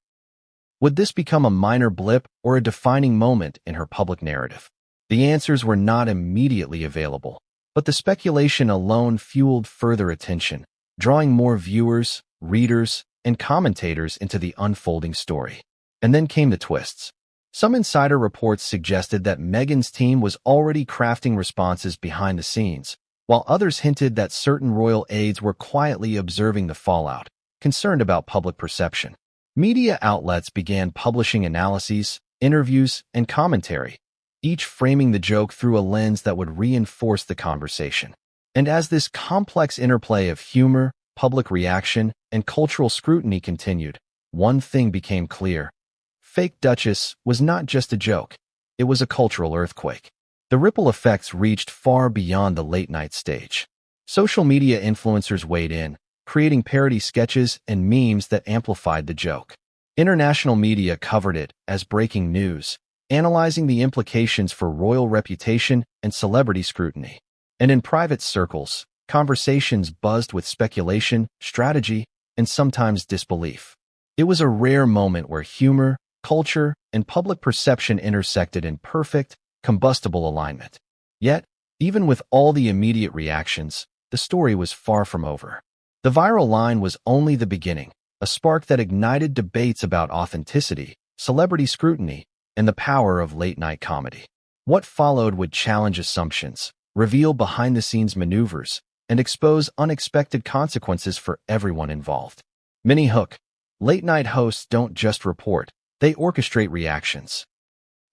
Would this become a minor blip or a defining moment in her public narrative? The answers were not immediately available, but the speculation alone fueled further attention, drawing more viewers, readers, and commentators into the unfolding story. And then came the twists. Some insider reports suggested that Meghan's team was already crafting responses behind the scenes, while others hinted that certain royal aides were quietly observing the fallout, concerned about public perception. Media outlets began publishing analyses, interviews, and commentary, each framing the joke through a lens that would reinforce the conversation. And as this complex interplay of humor, public reaction, and cultural scrutiny continued, one thing became clear. Fake Duchess was not just a joke. It was a cultural earthquake. The ripple effects reached far beyond the late-night stage. Social media influencers weighed in, creating parody sketches and memes that amplified the joke. International media covered it as breaking news, analyzing the implications for royal reputation and celebrity scrutiny. And in private circles, conversations buzzed with speculation, strategy, and sometimes disbelief. It was a rare moment where humor, culture, and public perception intersected in perfect, combustible alignment. Yet, even with all the immediate reactions, the story was far from over. The viral line was only the beginning, a spark that ignited debates about authenticity, celebrity scrutiny, and the power of late-night comedy. What followed would challenge assumptions, reveal behind-the-scenes maneuvers, and expose unexpected consequences for everyone involved. Mini hook. Late-night hosts don't just report, they orchestrate reactions.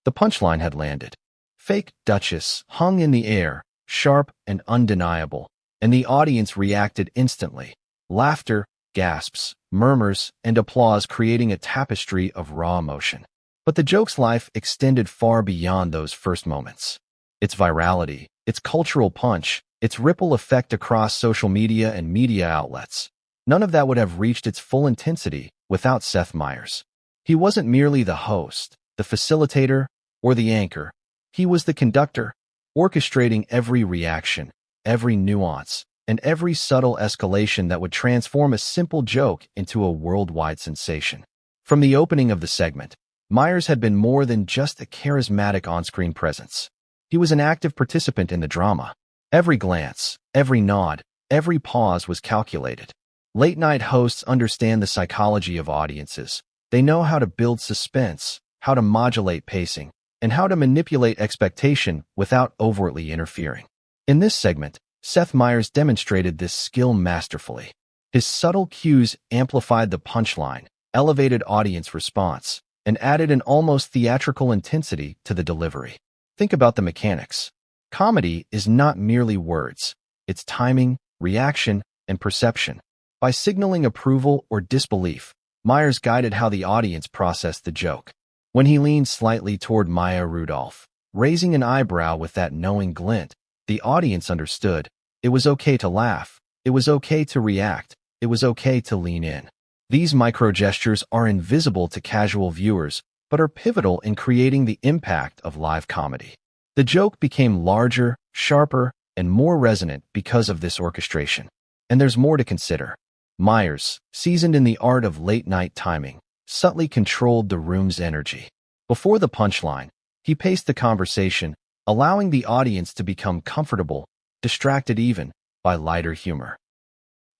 The punchline had landed. Fake Duchess hung in the air, sharp and undeniable, and the audience reacted instantly. Laughter, gasps, murmurs, and applause creating a tapestry of raw emotion. But the joke's life extended far beyond those first moments. Its virality, its cultural punch, its ripple effect across social media and media outlets. None of that would have reached its full intensity without Seth Meyers. He wasn't merely the host, the facilitator, or the anchor. He was the conductor, orchestrating every reaction, every nuance, and every subtle escalation that would transform a simple joke into a worldwide sensation. From the opening of the segment, Meyers had been more than just a charismatic on-screen presence. He was an active participant in the drama. Every glance, every nod, every pause was calculated. Late-night hosts understand the psychology of audiences. They know how to build suspense, how to modulate pacing, and how to manipulate expectation without overtly interfering. In this segment, Seth Meyers demonstrated this skill masterfully. His subtle cues amplified the punchline, elevated audience response, and added an almost theatrical intensity to the delivery. Think about the mechanics. Comedy is not merely words. It's timing, reaction, and perception. By signaling approval or disbelief, Meyers guided how the audience processed the joke. When he leaned slightly toward Maya Rudolph, raising an eyebrow with that knowing glint, the audience understood. It was okay to laugh. It was okay to react. It was okay to lean in. These micro-gestures are invisible to casual viewers, but are pivotal in creating the impact of live comedy. The joke became larger, sharper, and more resonant because of this orchestration. And there's more to consider. Meyers, seasoned in the art of late-night timing, subtly controlled the room's energy. Before the punchline, he paced the conversation, allowing the audience to become comfortable, distracted even, by lighter humor.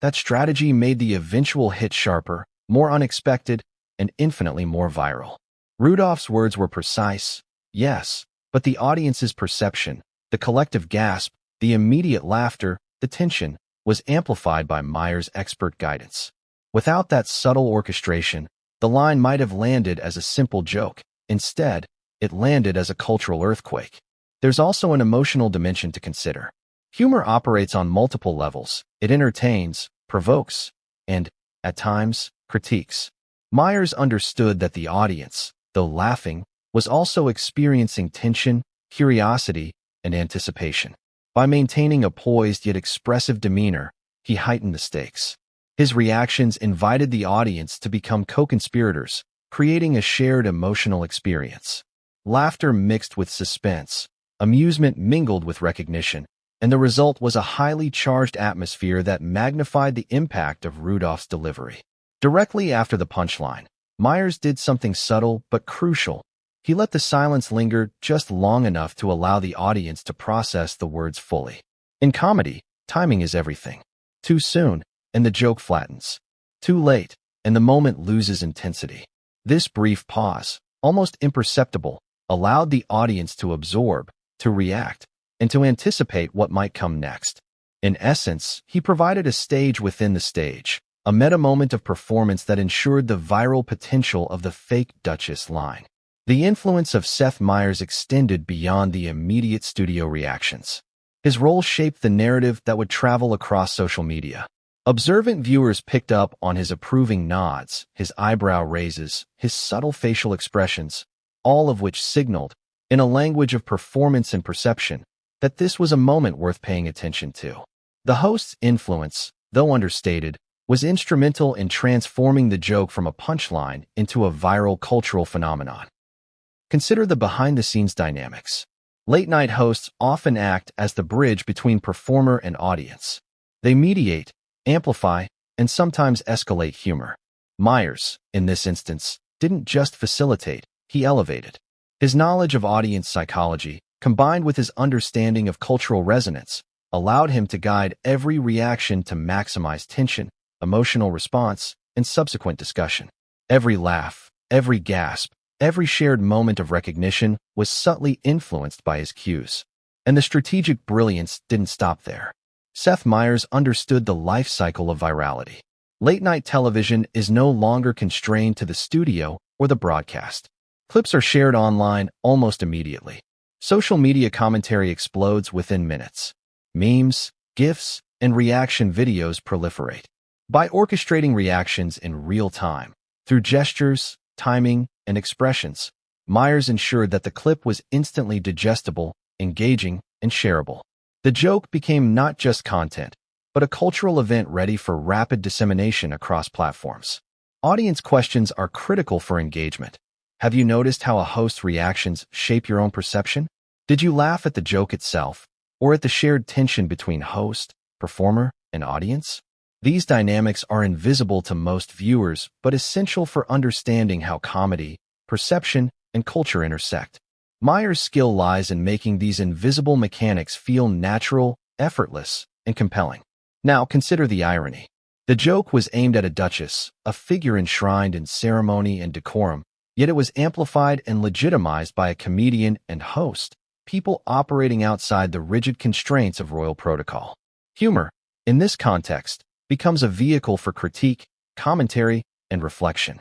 That strategy made the eventual hit sharper, more unexpected, and infinitely more viral. Rudolph's words were precise, yes, but the audience's perception, the collective gasp, the immediate laughter, the tension, was amplified by Meyers' expert guidance. Without that subtle orchestration, the line might have landed as a simple joke. Instead, it landed as a cultural earthquake. There's also an emotional dimension to consider. Humor operates on multiple levels. It entertains, provokes, and, at times, critiques. Meyers understood that the audience, though laughing, was also experiencing tension, curiosity, and anticipation. By maintaining a poised yet expressive demeanor, he heightened the stakes. His reactions invited the audience to become co-conspirators, creating a shared emotional experience. Laughter mixed with suspense, amusement mingled with recognition, and the result was a highly charged atmosphere that magnified the impact of Rudolph's delivery. Directly after the punchline, Meyers did something subtle but crucial. He let the silence linger just long enough to allow the audience to process the words fully. In comedy, timing is everything. Too soon, and the joke flattens. Too late, and the moment loses intensity. This brief pause, almost imperceptible, allowed the audience to absorb, to react, and to anticipate what might come next. In essence, he provided a stage within the stage, a meta moment of performance that ensured the viral potential of the fake Duchess line. The influence of Seth Meyers extended beyond the immediate studio reactions. His role shaped the narrative that would travel across social media. Observant viewers picked up on his approving nods, his eyebrow raises, his subtle facial expressions, all of which signaled, in a language of performance and perception, that this was a moment worth paying attention to. The host's influence, though understated, was instrumental in transforming the joke from a punchline into a viral cultural phenomenon. Consider the behind-the-scenes dynamics. Late-night hosts often act as the bridge between performer and audience. They mediate, amplify, and sometimes escalate humor. Meyers, in this instance, didn't just facilitate, he elevated. His knowledge of audience psychology, combined with his understanding of cultural resonance, allowed him to guide every reaction to maximize tension, emotional response, and subsequent discussion. Every laugh, every gasp, every shared moment of recognition was subtly influenced by his cues. And the strategic brilliance didn't stop there. Seth Meyers understood the life cycle of virality. Late-night television is no longer constrained to the studio or the broadcast. Clips are shared online almost immediately. Social media commentary explodes within minutes. Memes, GIFs, and reaction videos proliferate. By orchestrating reactions in real time, through gestures, timing, and expressions, Meyers ensured that the clip was instantly digestible, engaging, and shareable. The joke became not just content, but a cultural event ready for rapid dissemination across platforms. Audience questions are critical for engagement. Have you noticed how a host's reactions shape your own perception? Did you laugh at the joke itself, or at the shared tension between host, performer, and audience? These dynamics are invisible to most viewers, but essential for understanding how comedy, perception, and culture intersect. Meyers' skill lies in making these invisible mechanics feel natural, effortless, and compelling. Now consider the irony. The joke was aimed at a duchess, a figure enshrined in ceremony and decorum, yet it was amplified and legitimized by a comedian and host, people operating outside the rigid constraints of royal protocol. Humor, in this context, becomes a vehicle for critique, commentary, and reflection.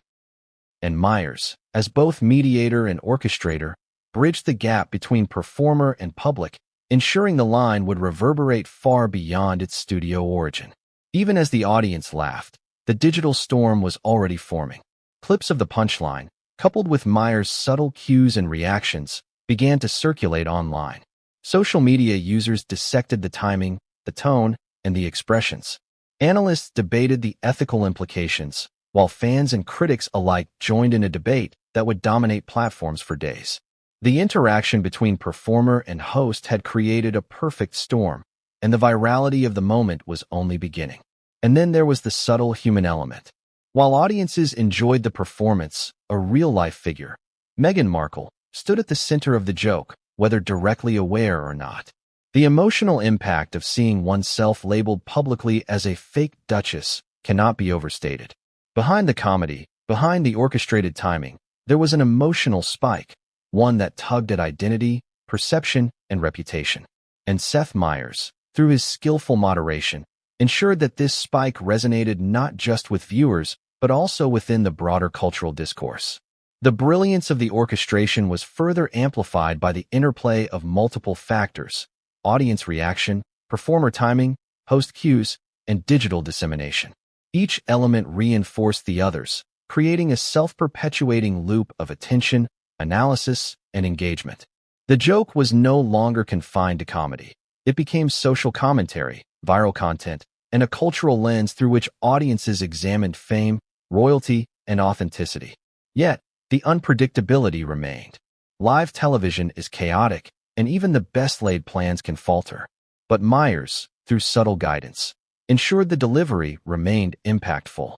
And Meyers, as both mediator and orchestrator, bridged the gap between performer and public, ensuring the line would reverberate far beyond its studio origin. Even as the audience laughed, the digital storm was already forming. Clips of the punchline, coupled with Meyers' subtle cues and reactions, began to circulate online. Social media users dissected the timing, the tone, and the expressions. Analysts debated the ethical implications, while fans and critics alike joined in a debate that would dominate platforms for days. The interaction between performer and host had created a perfect storm, and the virality of the moment was only beginning. And then there was the subtle human element. While audiences enjoyed the performance, a real-life figure, Meghan Markle, stood at the center of the joke, whether directly aware or not. The emotional impact of seeing oneself labeled publicly as a fake duchess cannot be overstated. Behind the comedy, behind the orchestrated timing, there was an emotional spike, one that tugged at identity, perception, and reputation. And Seth Meyers, through his skillful moderation, ensured that this spike resonated not just with viewers, but also within the broader cultural discourse. The brilliance of the orchestration was further amplified by the interplay of multiple factors: audience reaction, performer timing, host cues, and digital dissemination. Each element reinforced the others, creating a self-perpetuating loop of attention, analysis, and engagement. The joke was no longer confined to comedy. It became social commentary, viral content, and a cultural lens through which audiences examined fame, royalty, and authenticity. Yet, the unpredictability remained. Live television is chaotic, and even the best-laid plans can falter. But Meyers, through subtle guidance, ensured the delivery remained impactful.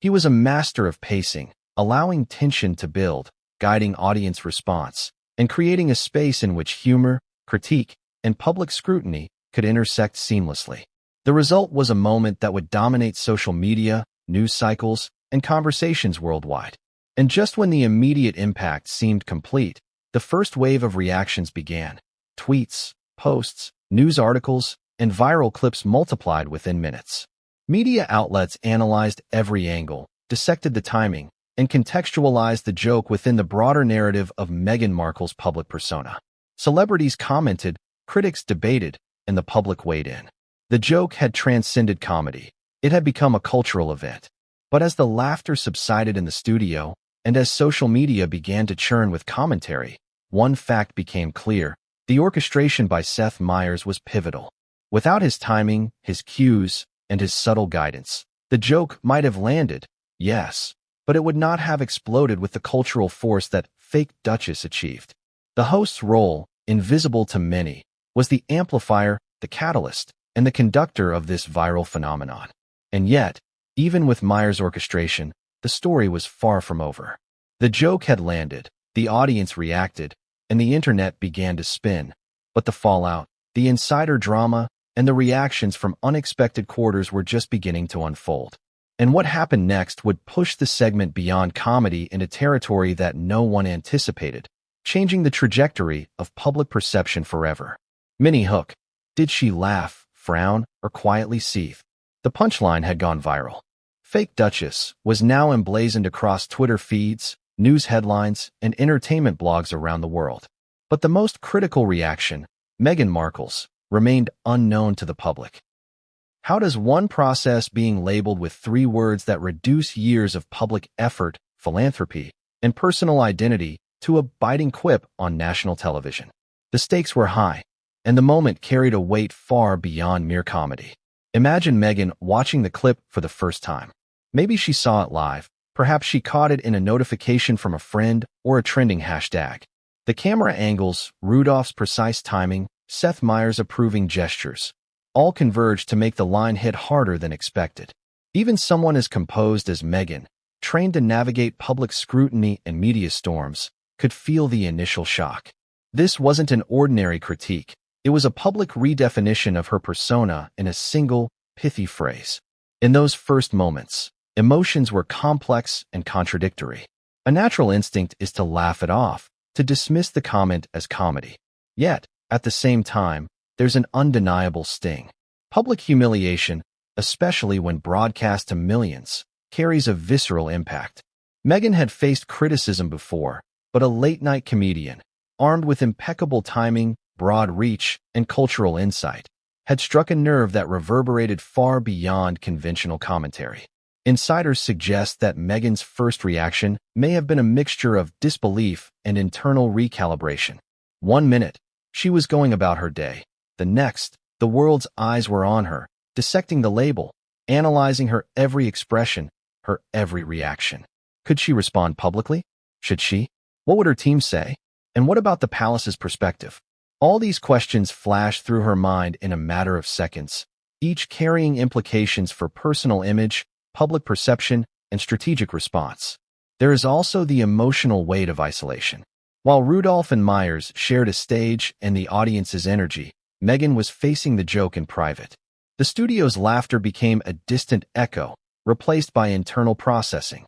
He was a master of pacing, allowing tension to build, guiding audience response, and creating a space in which humor, critique, and public scrutiny could intersect seamlessly. The result was a moment that would dominate social media, news cycles, and conversations worldwide. And just when the immediate impact seemed complete, the first wave of reactions began. Tweets, posts, news articles, and viral clips multiplied within minutes. Media outlets analyzed every angle, dissected the timing, and contextualized the joke within the broader narrative of Meghan Markle's public persona. Celebrities commented, critics debated, and the public weighed in. The joke had transcended comedy. It had become a cultural event. But as the laughter subsided in the studio, and as social media began to churn with commentary, one fact became clear: the orchestration by Seth Meyers was pivotal. Without his timing, his cues, and his subtle guidance, the joke might have landed, yes, but it would not have exploded with the cultural force that fake Duchess achieved. The host's role, invisible to many, was the amplifier, the catalyst, and the conductor of this viral phenomenon. And yet, even with Meyers' orchestration, the story was far from over. The joke had landed, the audience reacted, and the internet began to spin. But the fallout, the insider drama, and the reactions from unexpected quarters were just beginning to unfold. And what happened next would push the segment beyond comedy into territory that no one anticipated, changing the trajectory of public perception forever. Mini hook. Did she laugh, frown, or quietly seethe? The punchline had gone viral. Fake Duchess was now emblazoned across Twitter feeds, news headlines, and entertainment blogs around the world. But the most critical reaction, Meghan Markle's, remained unknown to the public. How does one process being labeled with 3 words that reduce years of public effort, philanthropy, and personal identity to a biting quip on national television? The stakes were high, and the moment carried a weight far beyond mere comedy. Imagine Meghan watching the clip for the first time. Maybe she saw it live, perhaps she caught it in a notification from a friend or a trending hashtag. The camera angles, Rudolph's precise timing, Seth Meyers' approving gestures, all converged to make the line hit harder than expected. Even someone as composed as Meghan, trained to navigate public scrutiny and media storms, could feel the initial shock. This wasn't an ordinary critique. It was a public redefinition of her persona in a single, pithy phrase. In those first moments, emotions were complex and contradictory. A natural instinct is to laugh it off, to dismiss the comment as comedy. Yet, at the same time, there's an undeniable sting. Public humiliation, especially when broadcast to millions, carries a visceral impact. Meghan had faced criticism before, but a late-night comedian, armed with impeccable timing, broad reach, and cultural insight, had struck a nerve that reverberated far beyond conventional commentary. Insiders suggest that Meghan's first reaction may have been a mixture of disbelief and internal recalibration. 1 minute, she was going about her day. The next, the world's eyes were on her, dissecting the label, analyzing her every expression, her every reaction. Could she respond publicly? Should she? What would her team say? And what about the palace's perspective? All these questions flashed through her mind in a matter of seconds, each carrying implications for personal image, public perception, and strategic response. There is also the emotional weight of isolation. While Rudolph and Meyers shared a stage and the audience's energy, Meghan was facing the joke in private. The studio's laughter became a distant echo, replaced by internal processing.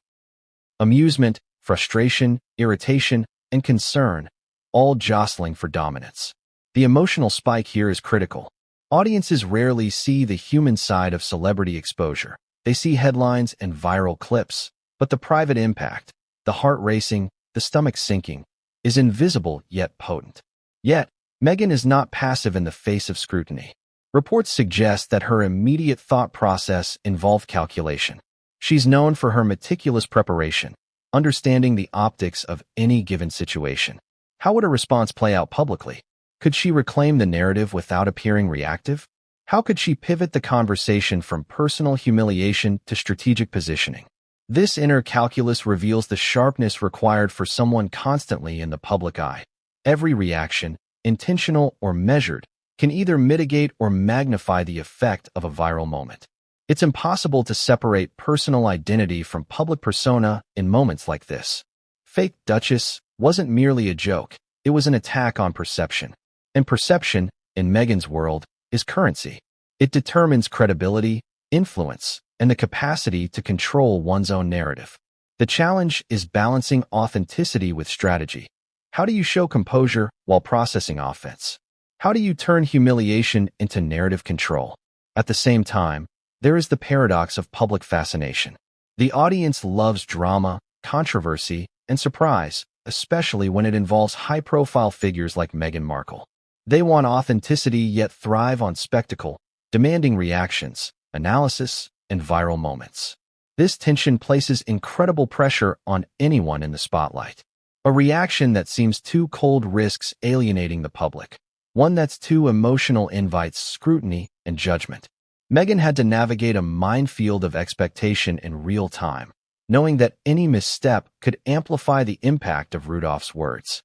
Amusement, frustration, irritation, and concern, all jostling for dominance. The emotional spike here is critical. Audiences rarely see the human side of celebrity exposure. They see headlines and viral clips, but the private impact, the heart racing, the stomach sinking, is invisible yet potent. Yet, Meghan is not passive in the face of scrutiny. Reports suggest that her immediate thought process involved calculation. She's known for her meticulous preparation, understanding the optics of any given situation. How would a response play out publicly? Could she reclaim the narrative without appearing reactive? How could she pivot the conversation from personal humiliation to strategic positioning? This inner calculus reveals the sharpness required for someone constantly in the public eye. Every reaction, intentional or measured, can either mitigate or magnify the effect of a viral moment. It's impossible to separate personal identity from public persona in moments like this. Fake Duchess wasn't merely a joke, it was an attack on perception. And perception, in Meghan's world, is currency. It determines credibility, influence, and the capacity to control one's own narrative. The challenge is balancing authenticity with strategy. How do you show composure while processing offense? How do you turn humiliation into narrative control? At the same time, there is the paradox of public fascination. The audience loves drama, controversy, and surprise, especially when it involves high-profile figures like Meghan Markle. They want authenticity yet thrive on spectacle, demanding reactions, analysis, and viral moments. This tension places incredible pressure on anyone in the spotlight. A reaction that seems too cold risks alienating the public. One that's too emotional invites scrutiny and judgment. Meghan had to navigate a minefield of expectation in real time, knowing that any misstep could amplify the impact of Rudolph's words.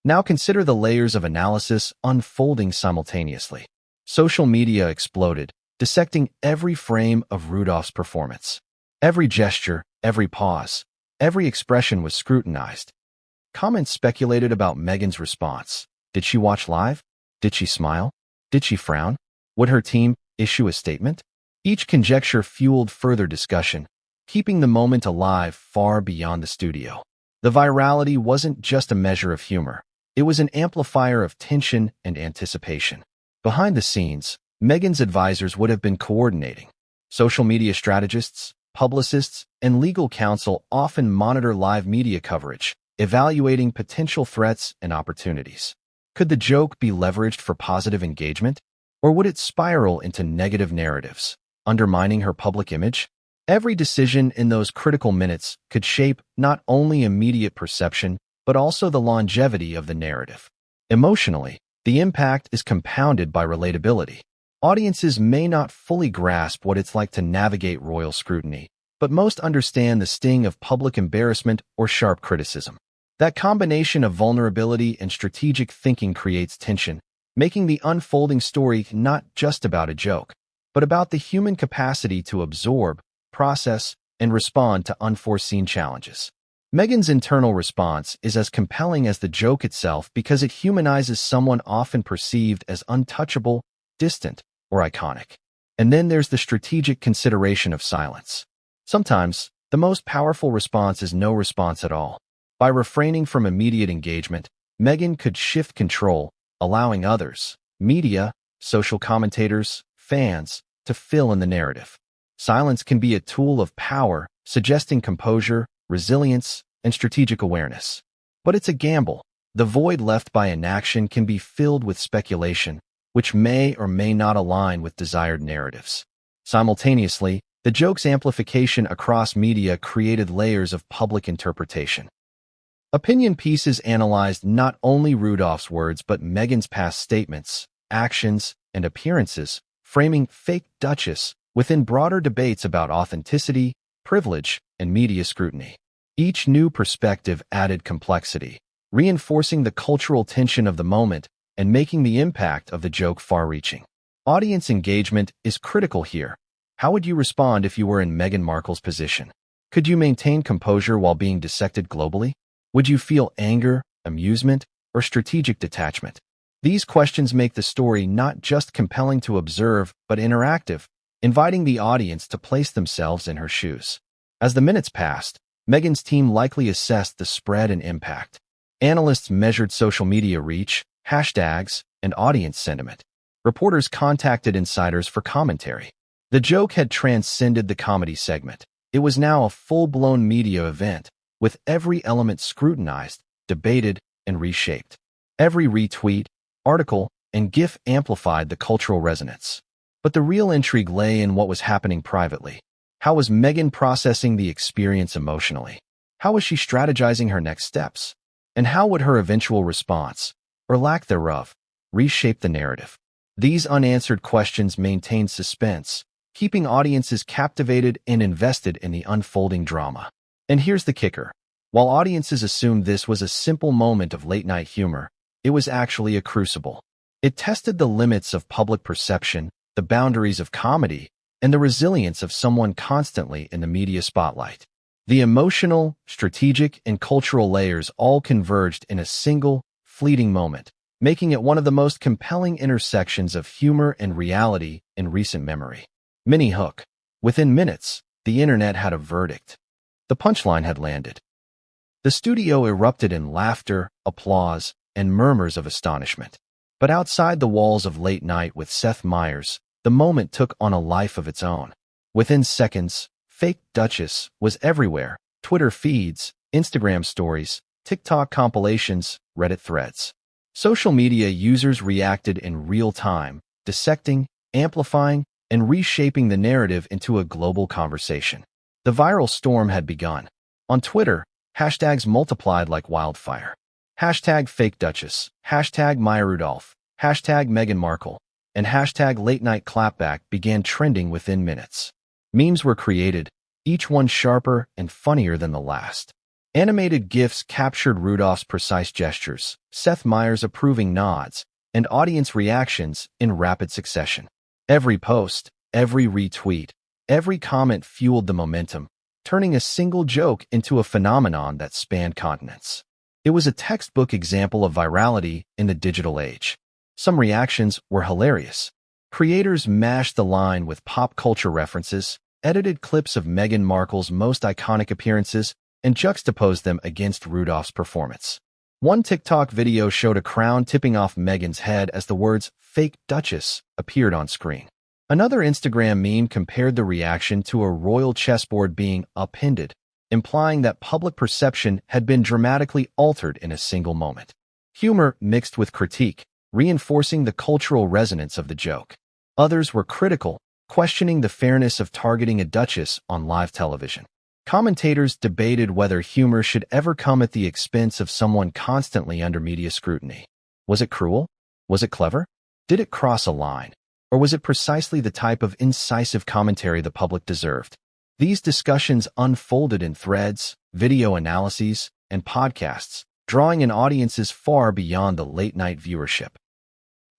Now consider the layers of analysis unfolding simultaneously. Social media exploded, dissecting every frame of Rudolph's performance. Every gesture, every pause, every expression was scrutinized. Comments speculated about Meghan's response. Did she watch live? Did she smile? Did she frown? Would her team issue a statement? Each conjecture fueled further discussion, keeping the moment alive far beyond the studio. The virality wasn't just a measure of humor. It was an amplifier of tension and anticipation. Behind the scenes, Meghan's advisors would have been coordinating. Social media strategists, publicists, and legal counsel often monitor live media coverage, evaluating potential threats and opportunities. Could the joke be leveraged for positive engagement, or would it spiral into negative narratives, undermining her public image? Every decision in those critical minutes could shape not only immediate perception, but also the longevity of the narrative. Emotionally, the impact is compounded by relatability. Audiences may not fully grasp what it's like to navigate royal scrutiny, but most understand the sting of public embarrassment or sharp criticism. That combination of vulnerability and strategic thinking creates tension, making the unfolding story not just about a joke, but about the human capacity to absorb, process, and respond to unforeseen challenges. Meghan's internal response is as compelling as the joke itself because it humanizes someone often perceived as untouchable, distant, or iconic. And then there's the strategic consideration of silence. Sometimes, the most powerful response is no response at all. By refraining from immediate engagement, Meghan could shift control, allowing others, media, social commentators, fans, to fill in the narrative. Silence can be a tool of power, suggesting composure, resilience, and strategic awareness. But it's a gamble. The void left by inaction can be filled with speculation, which may or may not align with desired narratives. Simultaneously, the joke's amplification across media created layers of public interpretation. Opinion pieces analyzed not only Rudolph's words but Meghan's past statements, actions, and appearances, framing fake Duchess within broader debates about authenticity, privilege, and media scrutiny. Each new perspective added complexity, reinforcing the cultural tension of the moment and making the impact of the joke far-reaching. Audience engagement is critical here. How would you respond if you were in Meghan Markle's position? Could you maintain composure while being dissected globally? Would you feel anger, amusement, or strategic detachment? These questions make the story not just compelling to observe, but interactive, inviting the audience to place themselves in her shoes. As the minutes passed, Meghan's team likely assessed the spread and impact. Analysts measured social media reach, hashtags, and audience sentiment. Reporters contacted insiders for commentary. The joke had transcended the comedy segment. It was now a full-blown media event, with every element scrutinized, debated, and reshaped. Every retweet, article, and GIF amplified the cultural resonance. But the real intrigue lay in what was happening privately. How was Meghan processing the experience emotionally? How was she strategizing her next steps? And how would her eventual response, or lack thereof, reshape the narrative? These unanswered questions maintained suspense, keeping audiences captivated and invested in the unfolding drama. And here's the kicker. While audiences assumed this was a simple moment of late-night humor, it was actually a crucible. It tested the limits of public perception, the boundaries of comedy, and the resilience of someone constantly in the media spotlight. The emotional, strategic, and cultural layers all converged in a single, fleeting moment, making it one of the most compelling intersections of humor and reality in recent memory. Mini hook. Within minutes, the internet had a verdict. The punchline had landed. The studio erupted in laughter, applause, and murmurs of astonishment. But outside the walls of Late Night with Seth Meyers, the moment took on a life of its own. Within seconds, fake Duchess was everywhere. Twitter feeds, Instagram stories, TikTok compilations, Reddit threads. Social media users reacted in real time, dissecting, amplifying, and reshaping the narrative into a global conversation. The viral storm had begun. On Twitter, hashtags multiplied like wildfire. Hashtag fake Duchess, hashtag Maya Rudolph, hashtag Meghan Markle, and hashtag late night clapback began trending within minutes. Memes were created, each one sharper and funnier than the last. Animated GIFs captured Rudolph's precise gestures, Seth Meyers' approving nods, and audience reactions in rapid succession. Every post, every retweet, every comment fueled the momentum, turning a single joke into a phenomenon that spanned continents. It was a textbook example of virality in the digital age. Some reactions were hilarious. Creators mashed the line with pop culture references, edited clips of Meghan Markle's most iconic appearances, and juxtaposed them against Rudolph's performance. One TikTok video showed a crown tipping off Meghan's head as the words "fake Duchess" appeared on screen. Another Instagram meme compared the reaction to a royal chessboard being upended, implying that public perception had been dramatically altered in a single moment. Humor mixed with critique, reinforcing the cultural resonance of the joke. Others were critical, questioning the fairness of targeting a duchess on live television. Commentators debated whether humor should ever come at the expense of someone constantly under media scrutiny. Was it cruel? Was it clever? Did it cross a line? Or was it precisely the type of incisive commentary the public deserved? These discussions unfolded in threads, video analyses, and podcasts, drawing in audiences far beyond the late-night viewership.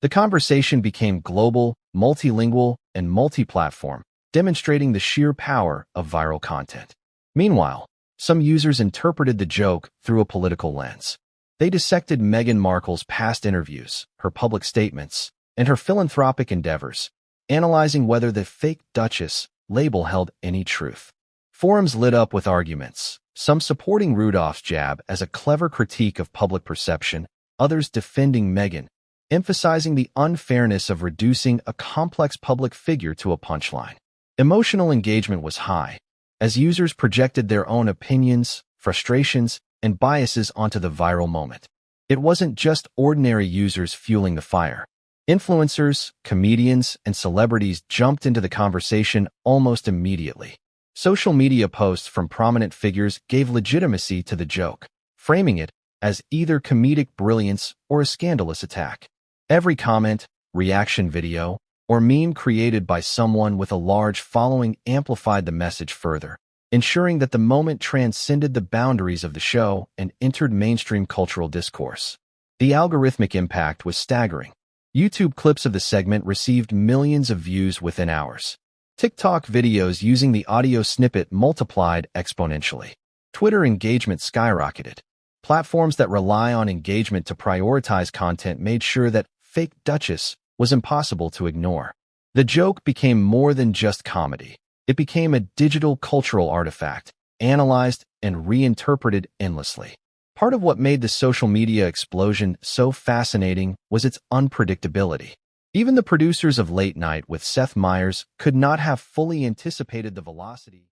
The conversation became global, multilingual, and multi-platform, demonstrating the sheer power of viral content. Meanwhile, some users interpreted the joke through a political lens. They dissected Meghan Markle's past interviews, her public statements, and her philanthropic endeavors, analyzing whether the "fake Duchess" label held any truth. Forums lit up with arguments, some supporting Rudolph's jab as a clever critique of public perception, others defending Meghan, emphasizing the unfairness of reducing a complex public figure to a punchline. Emotional engagement was high, as users projected their own opinions, frustrations, and biases onto the viral moment. It wasn't just ordinary users fueling the fire. Influencers, comedians, and celebrities jumped into the conversation almost immediately. Social media posts from prominent figures gave legitimacy to the joke, framing it as either comedic brilliance or a scandalous attack. Every comment, reaction video, or meme created by someone with a large following amplified the message further, ensuring that the moment transcended the boundaries of the show and entered mainstream cultural discourse. The algorithmic impact was staggering. YouTube clips of the segment received millions of views within hours. TikTok videos using the audio snippet multiplied exponentially. Twitter engagement skyrocketed. Platforms that rely on engagement to prioritize content made sure that "fake Duchess" was impossible to ignore. The joke became more than just comedy. It became a digital cultural artifact, analyzed and reinterpreted endlessly. Part of what made the social media explosion so fascinating was its unpredictability. Even the producers of Late Night with Seth Meyers could not have fully anticipated the velocity